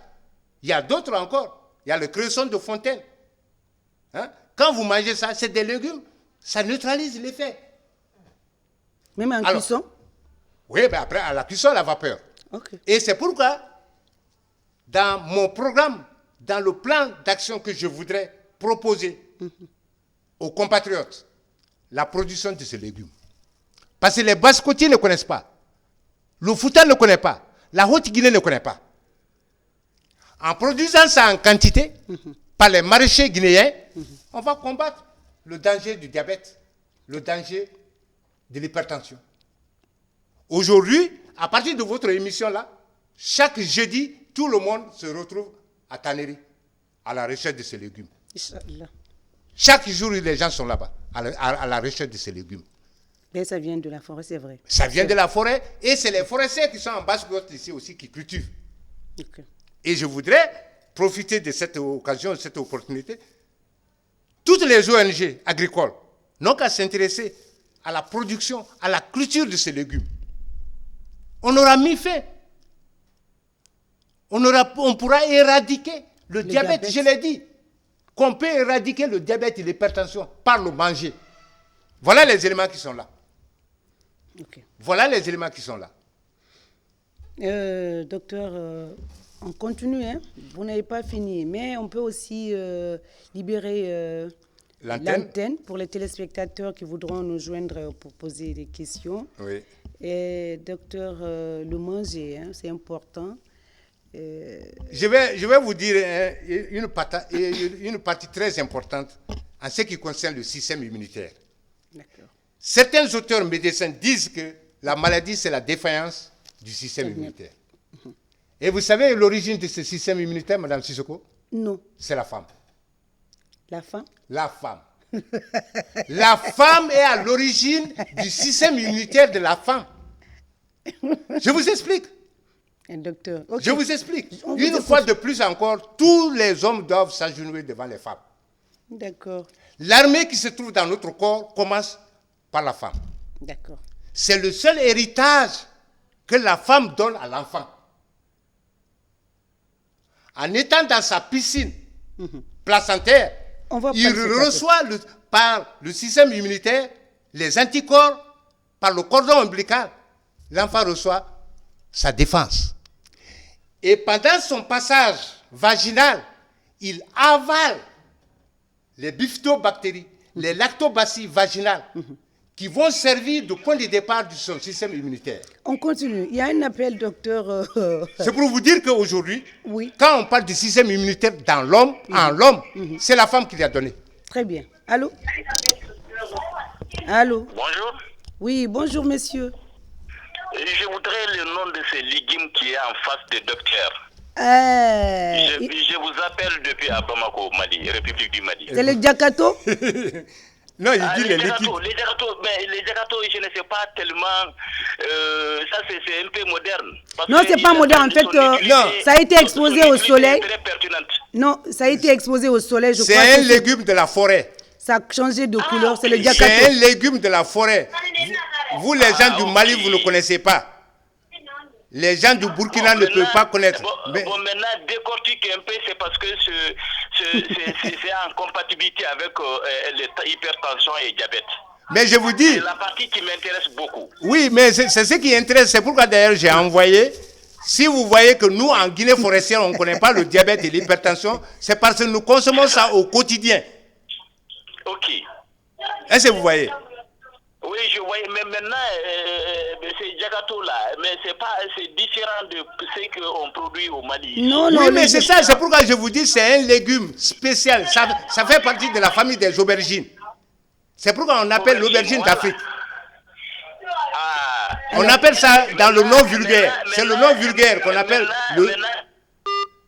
il y a d'autres encore. il y a le cresson de fontaine. Hein? Quand vous mangez ça, c'est des légumes, ça neutralise l'effet. Même en cuisson? Oui, ben après, à la cuisson, la vapeur. Okay. Et c'est pourquoi, dans mon programme, dans le plan d'action que je voudrais proposer aux compatriotes, la production de ces légumes. Parce que les Basse-Côtiers ne connaissent pas. Le Fouta ne connaît pas. La Haute-Guinée ne connaît pas. En produisant ça en quantité, par les maraîchers guinéens, on va combattre le danger du diabète, le danger de l'hypertension. Aujourd'hui, à partir de votre émission-là, chaque jeudi, tout le monde se retrouve à Tannery, à la recherche de ces légumes. Inch'Allah. Chaque jour, les gens sont là-bas, à la recherche de ces légumes. Mais ça vient de la forêt, c'est vrai. Ça vient de la forêt, et c'est les forestiers qui sont en Basse-Côte ici aussi qui cultivent. Okay. Et je voudrais profiter de cette occasion, de cette opportunité. Toutes les ONG agricoles n'ont qu'à s'intéresser à la production, à la culture de ces légumes. On aura mis fin. On pourra éradiquer le diabète, je l'ai dit. Qu'on peut éradiquer le diabète et l'hypertension par le manger. Voilà les éléments qui sont là. Okay. Voilà les éléments qui sont là. Docteur, on continue, hein? Vous n'avez pas fini, mais on peut aussi libérer l'antenne pour les téléspectateurs qui voudront nous joindre pour poser des questions. Oui. Et docteur, le manger, hein, c'est important. Je vais vous dire une partie très importante en ce qui concerne le système immunitaire. D'accord. Certains auteurs médecins disent que la maladie, c'est la défaillance du système immunitaire. Et vous savez l'origine de ce système immunitaire, Madame Sissoko? Non. C'est la femme. La femme? La femme. La femme est à l'origine du système immunitaire de la femme. Je vous explique. Docteur. Okay. Je vous explique. Une fois de plus encore, tous les hommes doivent s'agenouiller devant les femmes. D'accord. L'armée qui se trouve dans notre corps commence par la femme. D'accord. C'est le seul héritage que la femme donne à l'enfant. En étant dans sa piscine placentaire, il reçoit par le système immunitaire les anticorps, par le cordon ombilical. L'enfant reçoit sa défense. Et pendant son passage vaginal, il avale les bifidobactéries, les lactobacilles vaginales, qui vont servir de point de départ de son système immunitaire. On continue. Il y a un appel, docteur. C'est pour vous dire qu'aujourd'hui, oui. Quand on parle du système immunitaire dans l'homme, en l'homme, c'est la femme qui l'a donné. Très bien. Allô? Allô? Bonjour. Oui, bonjour, monsieur. Je voudrais le nom de ce légume qui est en face du docteur. Je vous appelle depuis Bamako, Mali, République du Mali. C'est le Diakato? Non, il dit les Diakato, je ne sais pas tellement. Ça, c'est un peu moderne. Non, c'est pas moderne. En fait, ça a été exposé au soleil. Très pertinente. Non, ça a été exposé au soleil. C'est un légume de la forêt. Ça a changé de couleur. C'est le Diakato. C'est un légume de la forêt. Vous, les gens du Mali, vous ne connaissez pas. Les gens du Burkina ne peuvent pas connaître. Bon, maintenant, décortique un peu, c'est parce que c'est en compatibilité avec l'hypertension et le diabète. Mais je vous dis... C'est la partie qui m'intéresse beaucoup. Oui, mais c'est ce qui intéresse. C'est pourquoi d'ailleurs j'ai envoyé... Si vous voyez que nous, en Guinée forestière, on ne connaît pas le diabète et l'hypertension, c'est parce que nous consommons ça au quotidien. Ok. Est-ce que vous voyez? Oui, je vois, mais maintenant, c'est Diakato là, mais c'est différent de ce qu'on produit au Mali. Non, oui, mais c'est ça, c'est pourquoi je vous dis, c'est un légume spécial. Ça fait partie de la famille des aubergines. C'est pourquoi on appelle l'aubergine d'Afrique. Ah. On appelle ça dans le nom vulgaire. C'est le nom vulgaire qu'on appelle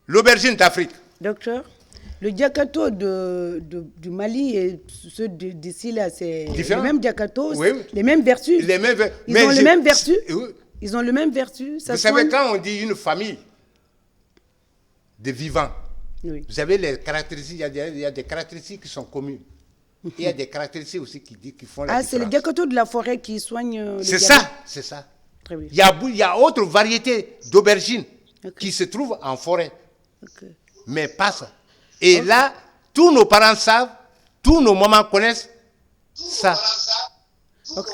l'aubergine d'Afrique. Docteur, le Diakato du Mali et ceux d'ici là, c'est les mêmes Diakato, oui. Les mêmes vertus. Ils ont les mêmes vertus. Ils ont les mêmes vertus. Vous savez, quand on dit une famille de vivants, oui. Vous avez les caractéristiques, il y a des caractéristiques qui sont communes. Il y a des caractéristiques aussi qui font la différence. C'est le Diakato de la forêt qui soigne le diabète. C'est ça. Très bien. Il y a autre variété d'aubergines qui se trouvent en forêt. Okay. Mais pas ça. Et là, tous nos parents savent, tous nos mamans connaissent ça. Okay.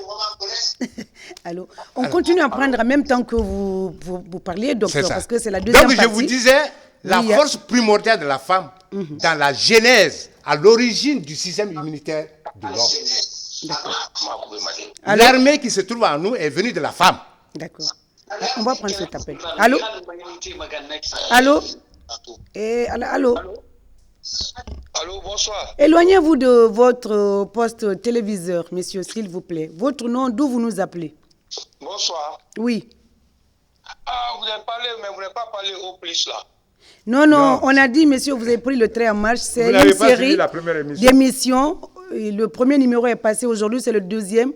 Alors, on continue à prendre en même temps que vous parliez, docteur, parce que c'est la deuxième partie. Donc, je vous disais, la force primordiale de la femme, dans la genèse, à l'origine du système immunitaire de l'homme. L'armée qui se trouve en nous est venue de la femme. D'accord. On va prendre cet appel. Allô? Allô? Allô? Allô, bonsoir. Éloignez-vous de votre poste téléviseur, monsieur, s'il vous plaît. Votre nom, d'où vous nous appelez? Bonsoir. Oui. Ah, vous avez parlé, mais vous n'avez pas parlé au plus là. Non, on a dit, monsieur, vous avez pris le trait en marche. C'est une série d'émissions. Le premier numéro est passé aujourd'hui, c'est le deuxième.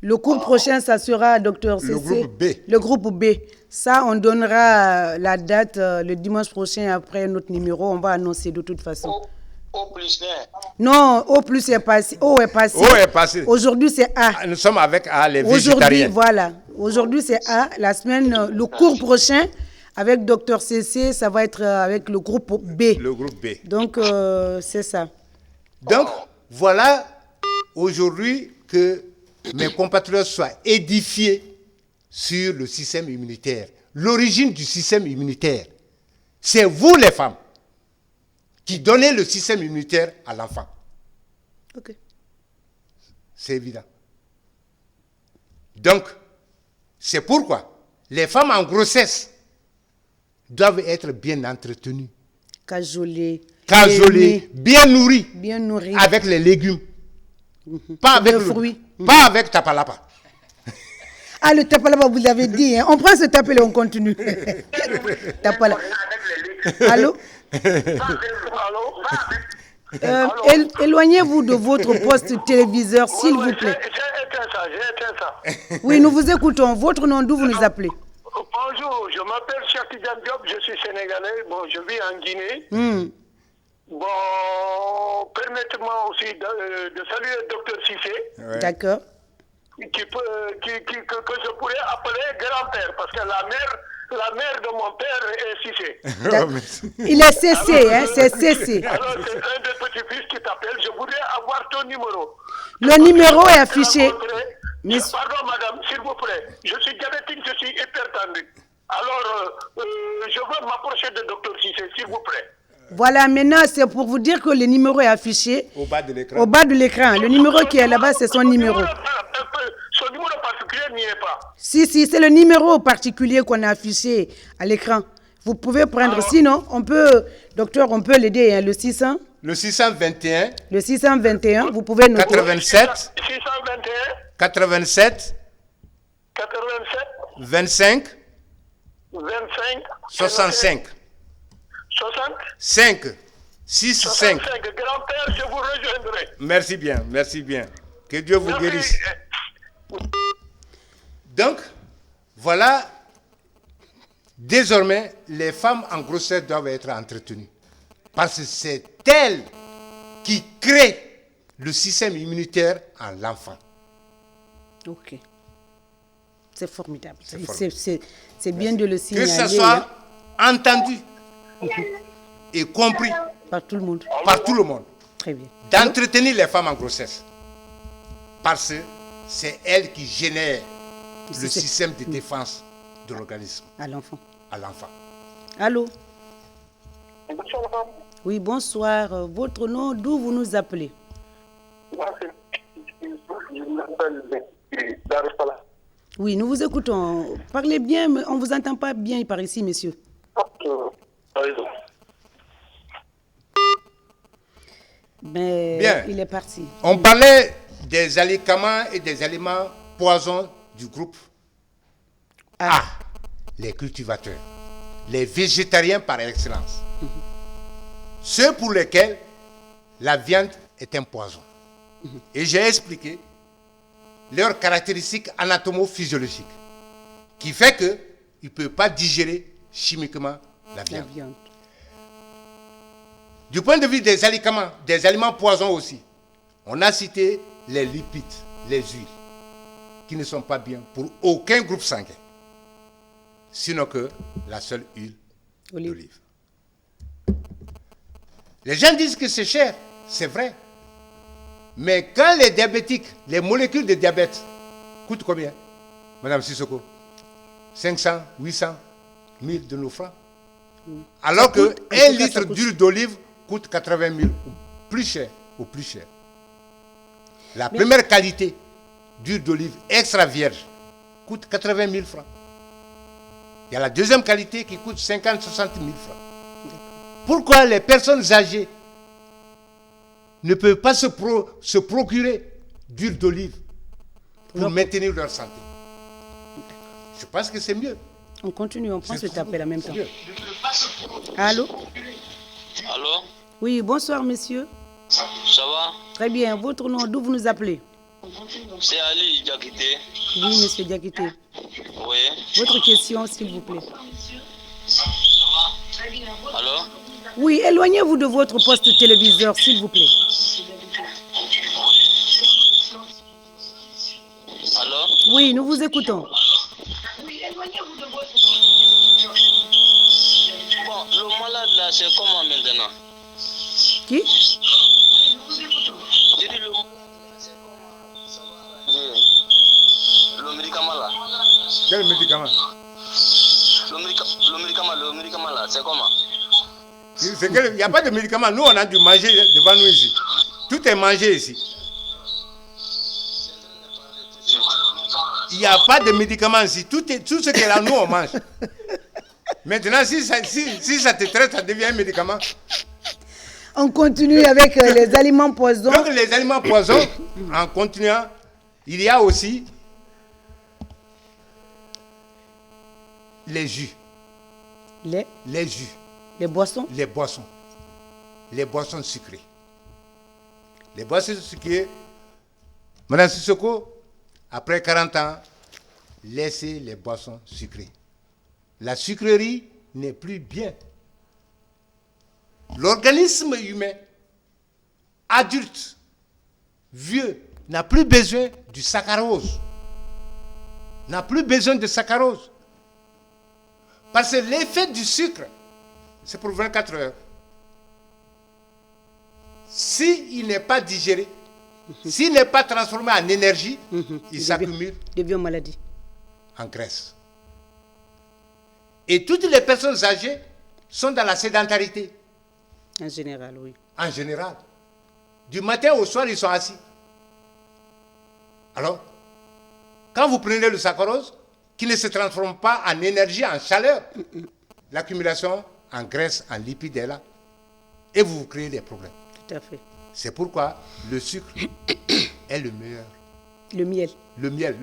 Le cours prochain, ça sera Dr CC. Le groupe B. Le groupe B. Ça, on donnera la date le dimanche prochain après notre numéro. On va annoncer de toute façon. O plus, non, O plus est passé. O est passé. O est passé. Aujourd'hui, c'est A. Nous sommes avec A, les végétariens. Aujourd'hui, voilà. Aujourd'hui, c'est A. La semaine, le cours prochain, avec Dr CC, ça va être avec le groupe B. Le groupe B. Donc, c'est ça. Donc, voilà aujourd'hui que mes compatriotes soient édifiés sur le système immunitaire. L'origine du système immunitaire, c'est vous les femmes qui donnez le système immunitaire à l'enfant. Ok. C'est évident. Donc, c'est pourquoi les femmes en grossesse doivent être bien entretenues. Cajolées, bien nourries. Bien nourries. Avec les légumes. Pas avec le fruit. Pas avec tapalapa. Ah, le tapalapa, vous avez dit. Hein? On prend ce tapel et on continue. Tapalapa. Allô? Éloignez-vous de votre poste téléviseur, s'il vous plaît. J'ai éteint ça. Oui, nous vous écoutons. Votre nom, d'où vous nous appelez? Bonjour, je m'appelle Cheikh Tidiane Diop, je suis sénégalais. Bon, je vis en Guinée. Bon, permettez-moi aussi de saluer le docteur Cissé. Ouais. D'accord. Que je pourrais appeler grand-père, parce que la mère de mon père est Cissé. Il est CC, hein, c'est CC. Alors, c'est un des petits-fils qui t'appelle. Je voudrais avoir ton numéro. Le numéro est affiché. Pardon, madame, s'il vous plaît. Je suis diabétique, je suis hypertendu. Alors, je veux m'approcher de docteur Cissé, s'il vous plaît. Voilà, maintenant, c'est pour vous dire que le numéro est affiché au bas de l'écran. Au bas de l'écran. Le numéro qui est là-bas, c'est son numéro. Son numéro particulier n'y est pas. Si, c'est le numéro particulier qu'on a affiché à l'écran. Vous pouvez prendre. Alors, sinon, on peut, docteur, on peut l'aider. Hein, le 600. Le 621. Le 621, vous pouvez noter. 87. 621. 87. 87. 25. 25. 65. 60. 5. 6, 5. Grand-père, je vous rejoindrai. Merci bien, merci bien. Que Dieu vous guérisse. Donc, voilà, désormais, les femmes en grossesse doivent être entretenues. Parce que c'est elles qui créent le système immunitaire en l'enfant. Ok. C'est formidable. C'est bien de le signaler. Que ça soit entendu et compris par tout le monde. Par tout le monde. Très bien. D'entretenir les femmes en grossesse. Parce que c'est elles qui génèrent le système de défense de l'organisme. À l'enfant. À l'enfant. Allô? Bonsoir. Oui, bonsoir. Votre nom, d'où vous nous appelez? Oui, nous vous écoutons. Parlez bien, mais on ne vous entend pas bien par ici, monsieur. Mais bien. Il est parti. On parlait des alicaments et des aliments poisons du groupe A, les cultivateurs, les végétariens par excellence. Ceux pour lesquels la viande est un poison. Et j'ai expliqué leurs caractéristiques anatomo-physiologiques qui fait qu'ils ne peuvent pas digérer chimiquement la viande. Du point de vue des aliments poisons aussi, on a cité les lipides, les huiles, qui ne sont pas bien pour aucun groupe sanguin, sinon que la seule huile d'olive. Les gens disent que c'est cher, c'est vrai. Mais quand les diabétiques, les molécules de diabète coûtent combien, Madame Sissoko? 500, 800, 1000 de nos francs. Alors que 1 litre d'huile d'olive coûte 80 000, ou plus cher. La première qualité d'huile d'olive extra vierge coûte 80 000 francs. Il y a la deuxième qualité qui coûte 50 000, 60 000 francs. Pourquoi les personnes âgées ne peuvent pas se procurer d'huile d'olive pour maintenir leur santé? Je pense que c'est mieux. On continue, on prend cet appel en même temps. Allô? Allô? Oui, bonsoir monsieur. Ça va? Très bien, votre nom, d'où vous nous appelez? C'est Ali Diakité. Oui, monsieur Diakité. Oui. Votre question, s'il vous plaît. Allô? Oui, éloignez-vous de votre poste téléviseur, s'il vous plaît. Allô? Oui, nous vous écoutons. Bon, le malade là, c'est comment maintenant? Qui? J'ai dit le malade là, c'est comment? Ça va? Le médicament là. Quel médicament? Le médicament là, c'est comment? Il n'y a pas de médicament. Nous, on a dû manger devant nous ici. Tout est mangé ici. Il n'y a pas de médicament ici. Tout ce qui est là, nous, on mange. Maintenant, si ça te traite, ça devient un médicament. On continue avec les aliments poisons. Donc, les aliments poisons, en continuant, il y a aussi les jus. Les jus. Les boissons. Les boissons. Les boissons sucrées. Les boissons sucrées. Madame Sissoko, après 40 ans, laissez les boissons sucrées. La sucrerie n'est plus bien. L'organisme humain, adulte, vieux, n'a plus besoin du saccharose. N'a plus besoin de saccharose. Parce que l'effet du sucre, c'est pour 24 heures. S'il n'est pas digéré, s'il n'est pas transformé en énergie, il s'accumule. Devient maladie. En graisse. Et toutes les personnes âgées sont dans la sédentarité. En général, oui. En général. Du matin au soir, ils sont assis. Alors, quand vous prenez le saccharose, qui ne se transforme pas en énergie, en chaleur, l'accumulation en graisse, en lipides est là. Et vous créez des problèmes. Tout à fait. C'est pourquoi le sucre est le meilleur. Le miel. Le miel.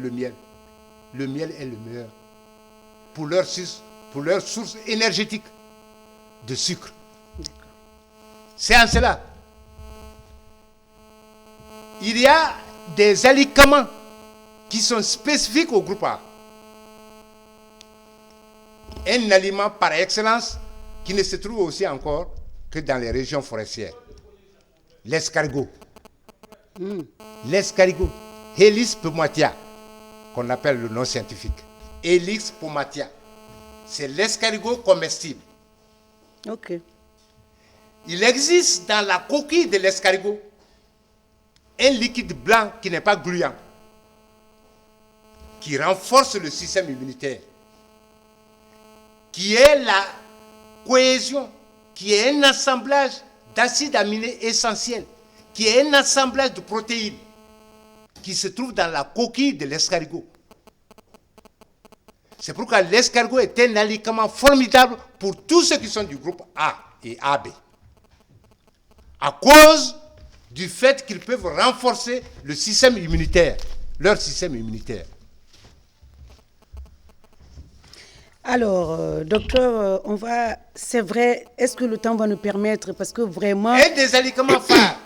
Le miel est le meilleur. Pour leur source énergétique de sucre. C'est en cela. Il y a des aliments qui sont spécifiques au groupe A. Un aliment par excellence qui ne se trouve aussi encore que dans les régions forestières. L'escargot. L'escargot. Helix pomatia, qu'on appelle le nom scientifique. Helix pomatia. C'est l'escargot comestible. Ok. Il existe dans la coquille de l'escargot un liquide blanc qui n'est pas gluant, qui renforce le système immunitaire, qui est la cohésion, qui est un assemblage d'acides aminés essentiels, qui est un assemblage de protéines, qui se trouve dans la coquille de l'escargot. C'est pourquoi l'escargot est un aliment formidable pour tous ceux qui sont du groupe A et AB. À cause du fait qu'ils peuvent renforcer le système immunitaire, leur système immunitaire. Alors, docteur, c'est vrai, est-ce que le temps va nous permettre, parce que vraiment... Un des aliments phares,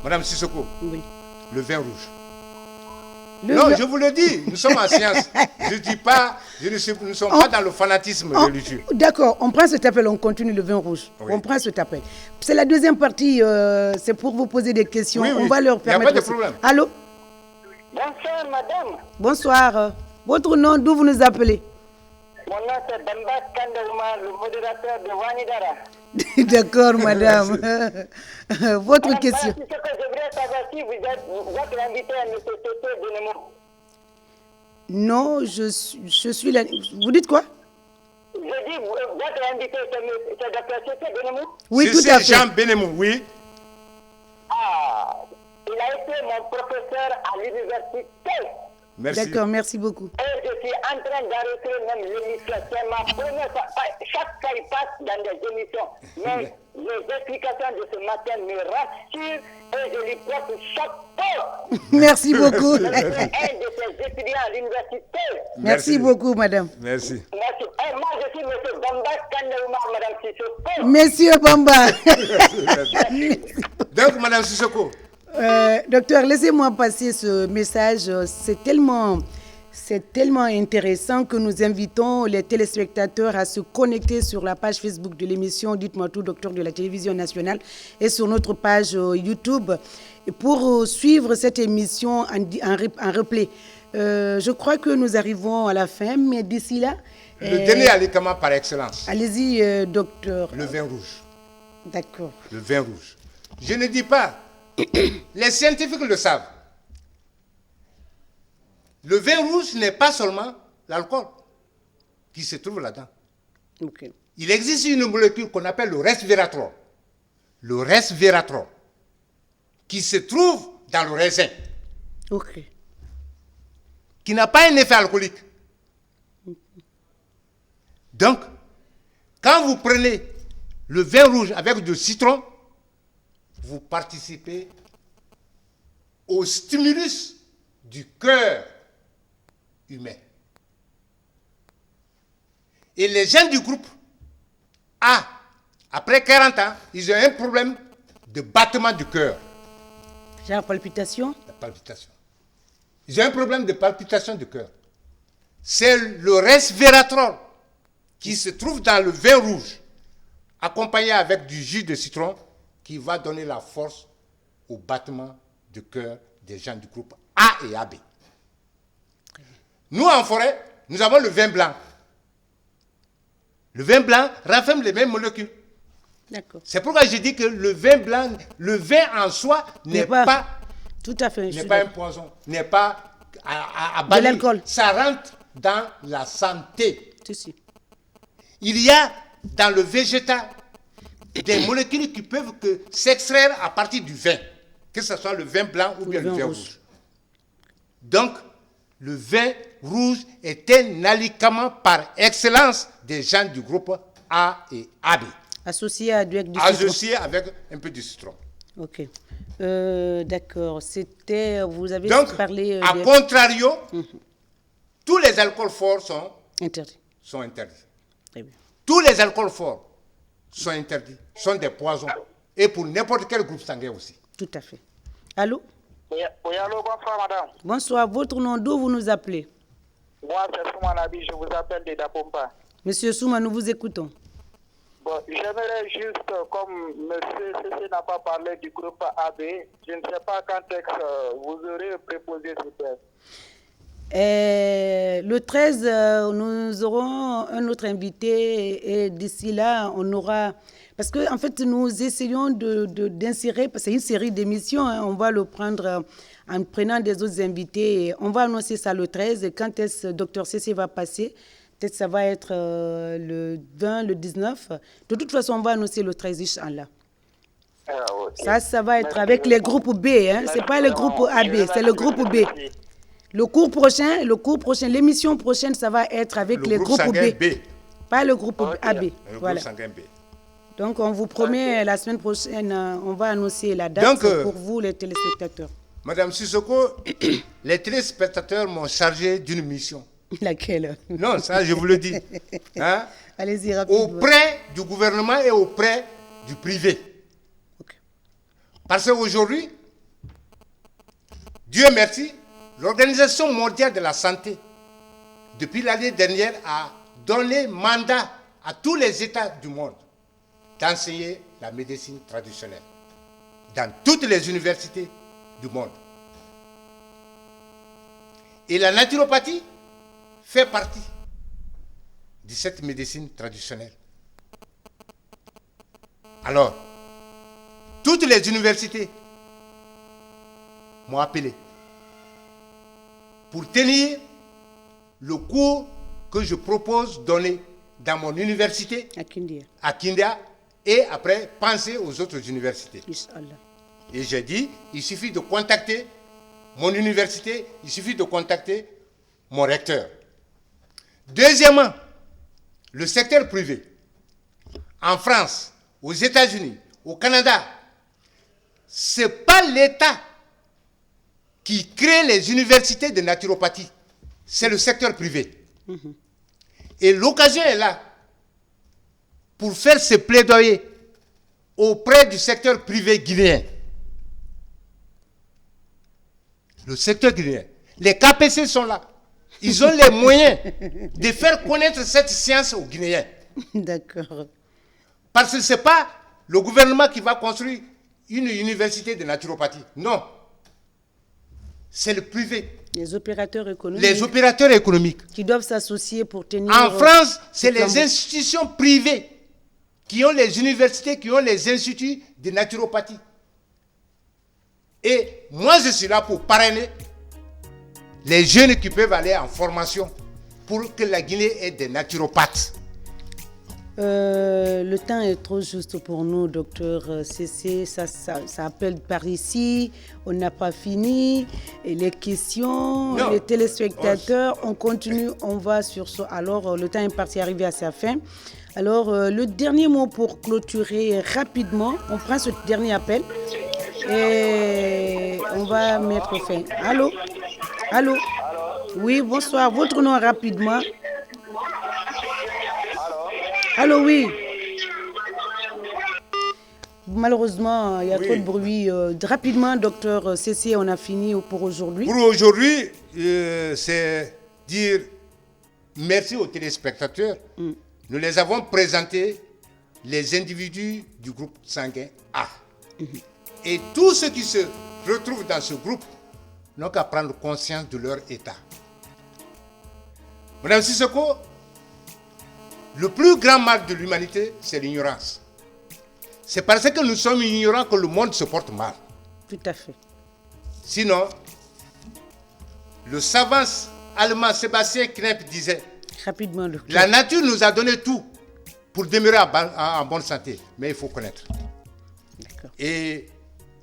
Madame Sissoko, oui. Le vin rouge. Je vous le dis, nous sommes en science. Je ne dis pas, nous ne sommes pas dans le fanatisme religieux. D'accord, on prend cet appel, on continue le vin rouge. Oui. On prend cet appel. C'est la deuxième partie, c'est pour vous poser des questions. Oui, on va leur permettre. Il n'y a pas de problème. Allô? Bonsoir, madame. Bonsoir. Votre nom, d'où vous nous appelez? Mon nom, c'est Bamba Kandelma, le modérateur de Wanidara. D'accord, madame. Votre question. Ce que je voudrais savoir, si vous êtes votre invité à M. Tété Benemo. Non, je suis là. Vous dites quoi? Je dis, votre invité, c'est Dr. Tété Benemo? Oui, tout à fait. Jean Benemo, oui. Ah, il a été mon professeur à l'université. Merci. D'accord, merci beaucoup. Et je suis en train d'arrêter même l'émission. C'est ma première fois. Chaque fois, il passe dans des émissions. Mais les explications de ce matin me rassurent et je lui porte chapeau. Merci beaucoup. Je suis un de ces étudiants à l'université. Merci beaucoup, madame. Merci. Merci. Et moi, je suis M. Bamba Kandeouma, Madame Sissoko. Monsieur Bamba. Donc, Madame Sissoko. Docteur, laissez-moi passer ce message. C'est tellement intéressant que nous invitons les téléspectateurs à se connecter sur la page Facebook de l'émission Dites-moi tout, docteur de la télévision nationale, et sur notre page YouTube pour suivre cette émission en replay. Je crois que nous arrivons à la fin, mais d'ici là... Le dernier alicament par excellence. Allez-y, docteur. Le vin rouge. D'accord. Le vin rouge. Je ne dis pas... Les scientifiques le savent. Le vin rouge n'est pas seulement l'alcool qui se trouve là-dedans. Okay. Il existe une molécule qu'on appelle le resveratrol. Le resveratrol, qui se trouve dans le raisin. Ok. Qui n'a pas un effet alcoolique. Donc, quand vous prenez le vin rouge avec du citron, vous participez au stimulus du cœur humain. Et les gens du groupe A, après 40 ans, ils ont un problème de battement du cœur. Genre palpitation? La palpitation. Ils ont un problème de palpitation du cœur. C'est le resveratrol qui se trouve dans le vin rouge, accompagné avec du jus de citron, qui va donner la force au battement du cœur des gens du groupe A et AB. Nous, en forêt, nous avons le vin blanc. Le vin blanc renferme les mêmes molécules. D'accord. C'est pourquoi je dis que le vin blanc, le vin en soi n'est pas tout à fait, n'est pas un poison, n'est pas à de bannir. l'alcool. Ça rentre dans la santé. Si. Il y a dans le végétal des molécules qui peuvent s'extraire à partir du vin, que ce soit le vin blanc ou bien le vin rouge. Donc, le vin rouge est un alicament par excellence des gens du groupe A et AB. Associé avec du Associé avec un peu de citron. Ok. D'accord. Vous avez Donc, parlé... à contrario, tous les alcools forts sont interdits. Très bien. Tous les alcools forts sont interdits, sont des poisons. Et pour n'importe quel groupe sanguin aussi. Tout à fait. Allô? Oui, allô, bonsoir, madame. Bonsoir. Votre nom, d'où vous nous appelez? Moi, c'est Souma Nabi, je vous appelle de Dapompa. Monsieur Souma, nous vous écoutons. Bon, j'aimerais juste, comme monsieur Cécile n'a pas parlé du groupe AB, je ne sais pas quand est-ce que vous aurez préposé ce thème. Le 13, nous aurons un autre invité et d'ici là, on aura... Parce qu'en fait, nous essayons d'insérer, parce que c'est une série d'émissions, hein, on va le prendre en prenant des autres invités. On va annoncer ça le 13. Et quand est-ce Dr CC va passer? Peut-être ça va être le 20, le 19. De toute façon, on va annoncer le 13, Inch'Allah. Okay. Ça va être avec les groupes B. Hein. Ce n'est pas le groupe AB, c'est le groupe B. Le cours prochain, l'émission prochaine, ça va être avec les groupes B. Pas le groupe AB. Le voilà. groupe sanguin B. Donc, on vous promet la semaine prochaine, on va annoncer la date pour vous, les téléspectateurs. Madame Sissoko, les téléspectateurs m'ont chargé d'une mission. Laquelle? Non, ça, je vous le dis. Hein? Allez-y, rapidement. Auprès du gouvernement et auprès du privé. Okay. Parce qu'aujourd'hui, Dieu merci, l'Organisation mondiale de la santé, depuis l'année dernière, a donné mandat à tous les États du monde d'enseigner la médecine traditionnelle dans toutes les universités du monde. Et la naturopathie fait partie de cette médecine traditionnelle. Alors, toutes les universités m'ont appelé pour tenir le cours que je propose donner dans mon université à Kindia et après penser aux autres universités. Inch'Allah. Et j'ai dit, il suffit de contacter mon université, il suffit de contacter mon recteur. Deuxièmement, le secteur privé. En France, aux États-Unis, au Canada, ce n'est pas l'État qui crée les universités de naturopathie. C'est le secteur privé. Et l'occasion est là pour faire ce plaidoyer auprès du secteur privé guinéen. Le secteur guinéen. Les KPC sont là. Ils ont les moyens de faire connaître cette science aux Guinéens. D'accord. Parce que ce n'est pas le gouvernement qui va construire une université de naturopathie. Non. C'est le privé. Les opérateurs économiques. Les opérateurs économiques. Qui doivent s'associer pour tenir... En France, c'est les institutions privées qui ont les universités, qui ont les instituts de naturopathie. Et moi, je suis là pour parrainer les jeunes qui peuvent aller en formation pour que la Guinée ait des naturopathes. Le temps est trop juste pour nous, docteur CC. Ça appelle par ici. On n'a pas fini. Et les questions, les téléspectateurs, on continue, on va sur ça. Alors, le temps est parti arriver à sa fin. Alors, le dernier mot pour clôturer rapidement. On prend ce dernier appel et on va mettre fin. Allô? Allô? Oui, bonsoir. Votre nom rapidement. Allô, oui. Malheureusement, il y a trop de bruit. Rapidement, docteur CC, on a fini pour aujourd'hui. Pour aujourd'hui, c'est dire merci aux téléspectateurs. Nous les avons présentés, les individus du groupe sanguin A. Et tous ceux qui se retrouvent dans ce groupe n'ont qu'à prendre conscience de leur état. Madame Sissoko, le plus grand mal de l'humanité, c'est l'ignorance. C'est parce que nous sommes ignorants que le monde se porte mal. Tout à fait. Sinon, le savant allemand Sébastien Knep disait, rapidement, docteur. La nature nous a donné tout pour demeurer en bonne santé, mais il faut connaître. D'accord. Et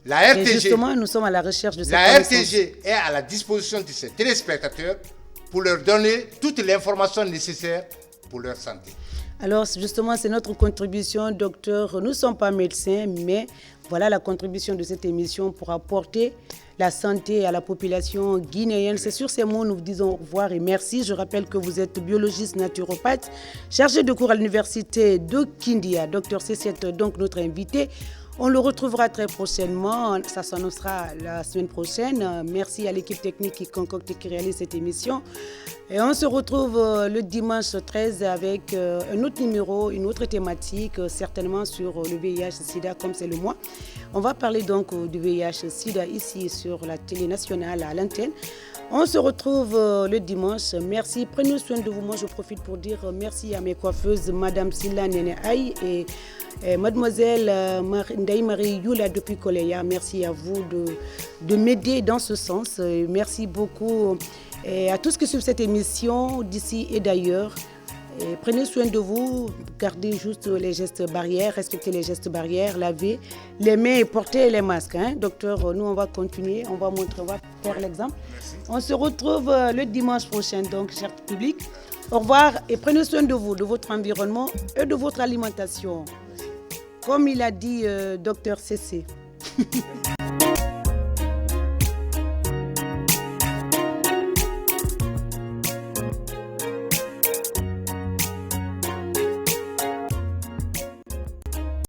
la RTG, et justement, nous sommes à la recherche de cette la RTG est à la disposition de ses téléspectateurs pour leur donner toute l'information nécessaire pour leur santé. Alors, justement, c'est notre contribution, docteur. Nous ne sommes pas médecins, mais voilà la contribution de cette émission pour apporter la santé à la population guinéenne. C'est sur ces mots, nous vous disons au revoir et merci. Je rappelle que vous êtes biologiste naturopathe, chargé de cours à l'université de Kindia. Docteur C, c'est donc notre invité. On le retrouvera très prochainement, ça s'annoncera la semaine prochaine. Merci à l'équipe technique qui concocte et qui réalise cette émission. Et on se retrouve le dimanche 13 avec un autre numéro, une autre thématique, certainement sur le VIH-Sida comme c'est le mois. On va parler donc du VIH-Sida ici sur la télé nationale à l'antenne. On se retrouve le dimanche. Merci, prenez soin de vous. Moi, je profite pour dire merci à mes coiffeuses, Madame Silla Nene Aïe et Mademoiselle Ndaï Marie Youla depuis Koleya. Merci à vous de m'aider dans ce sens. Merci beaucoup à tous qui suivent cette émission d'ici et d'ailleurs. Et prenez soin de vous, gardez juste les gestes barrières, respectez les gestes barrières, lavez les mains et portez les masques. Hein. Docteur, nous on va continuer, on va montrer, on va faire l'exemple. On se retrouve le dimanche prochain, donc cher public. Au revoir et prenez soin de vous, de votre environnement et de votre alimentation. Comme il a dit docteur CC.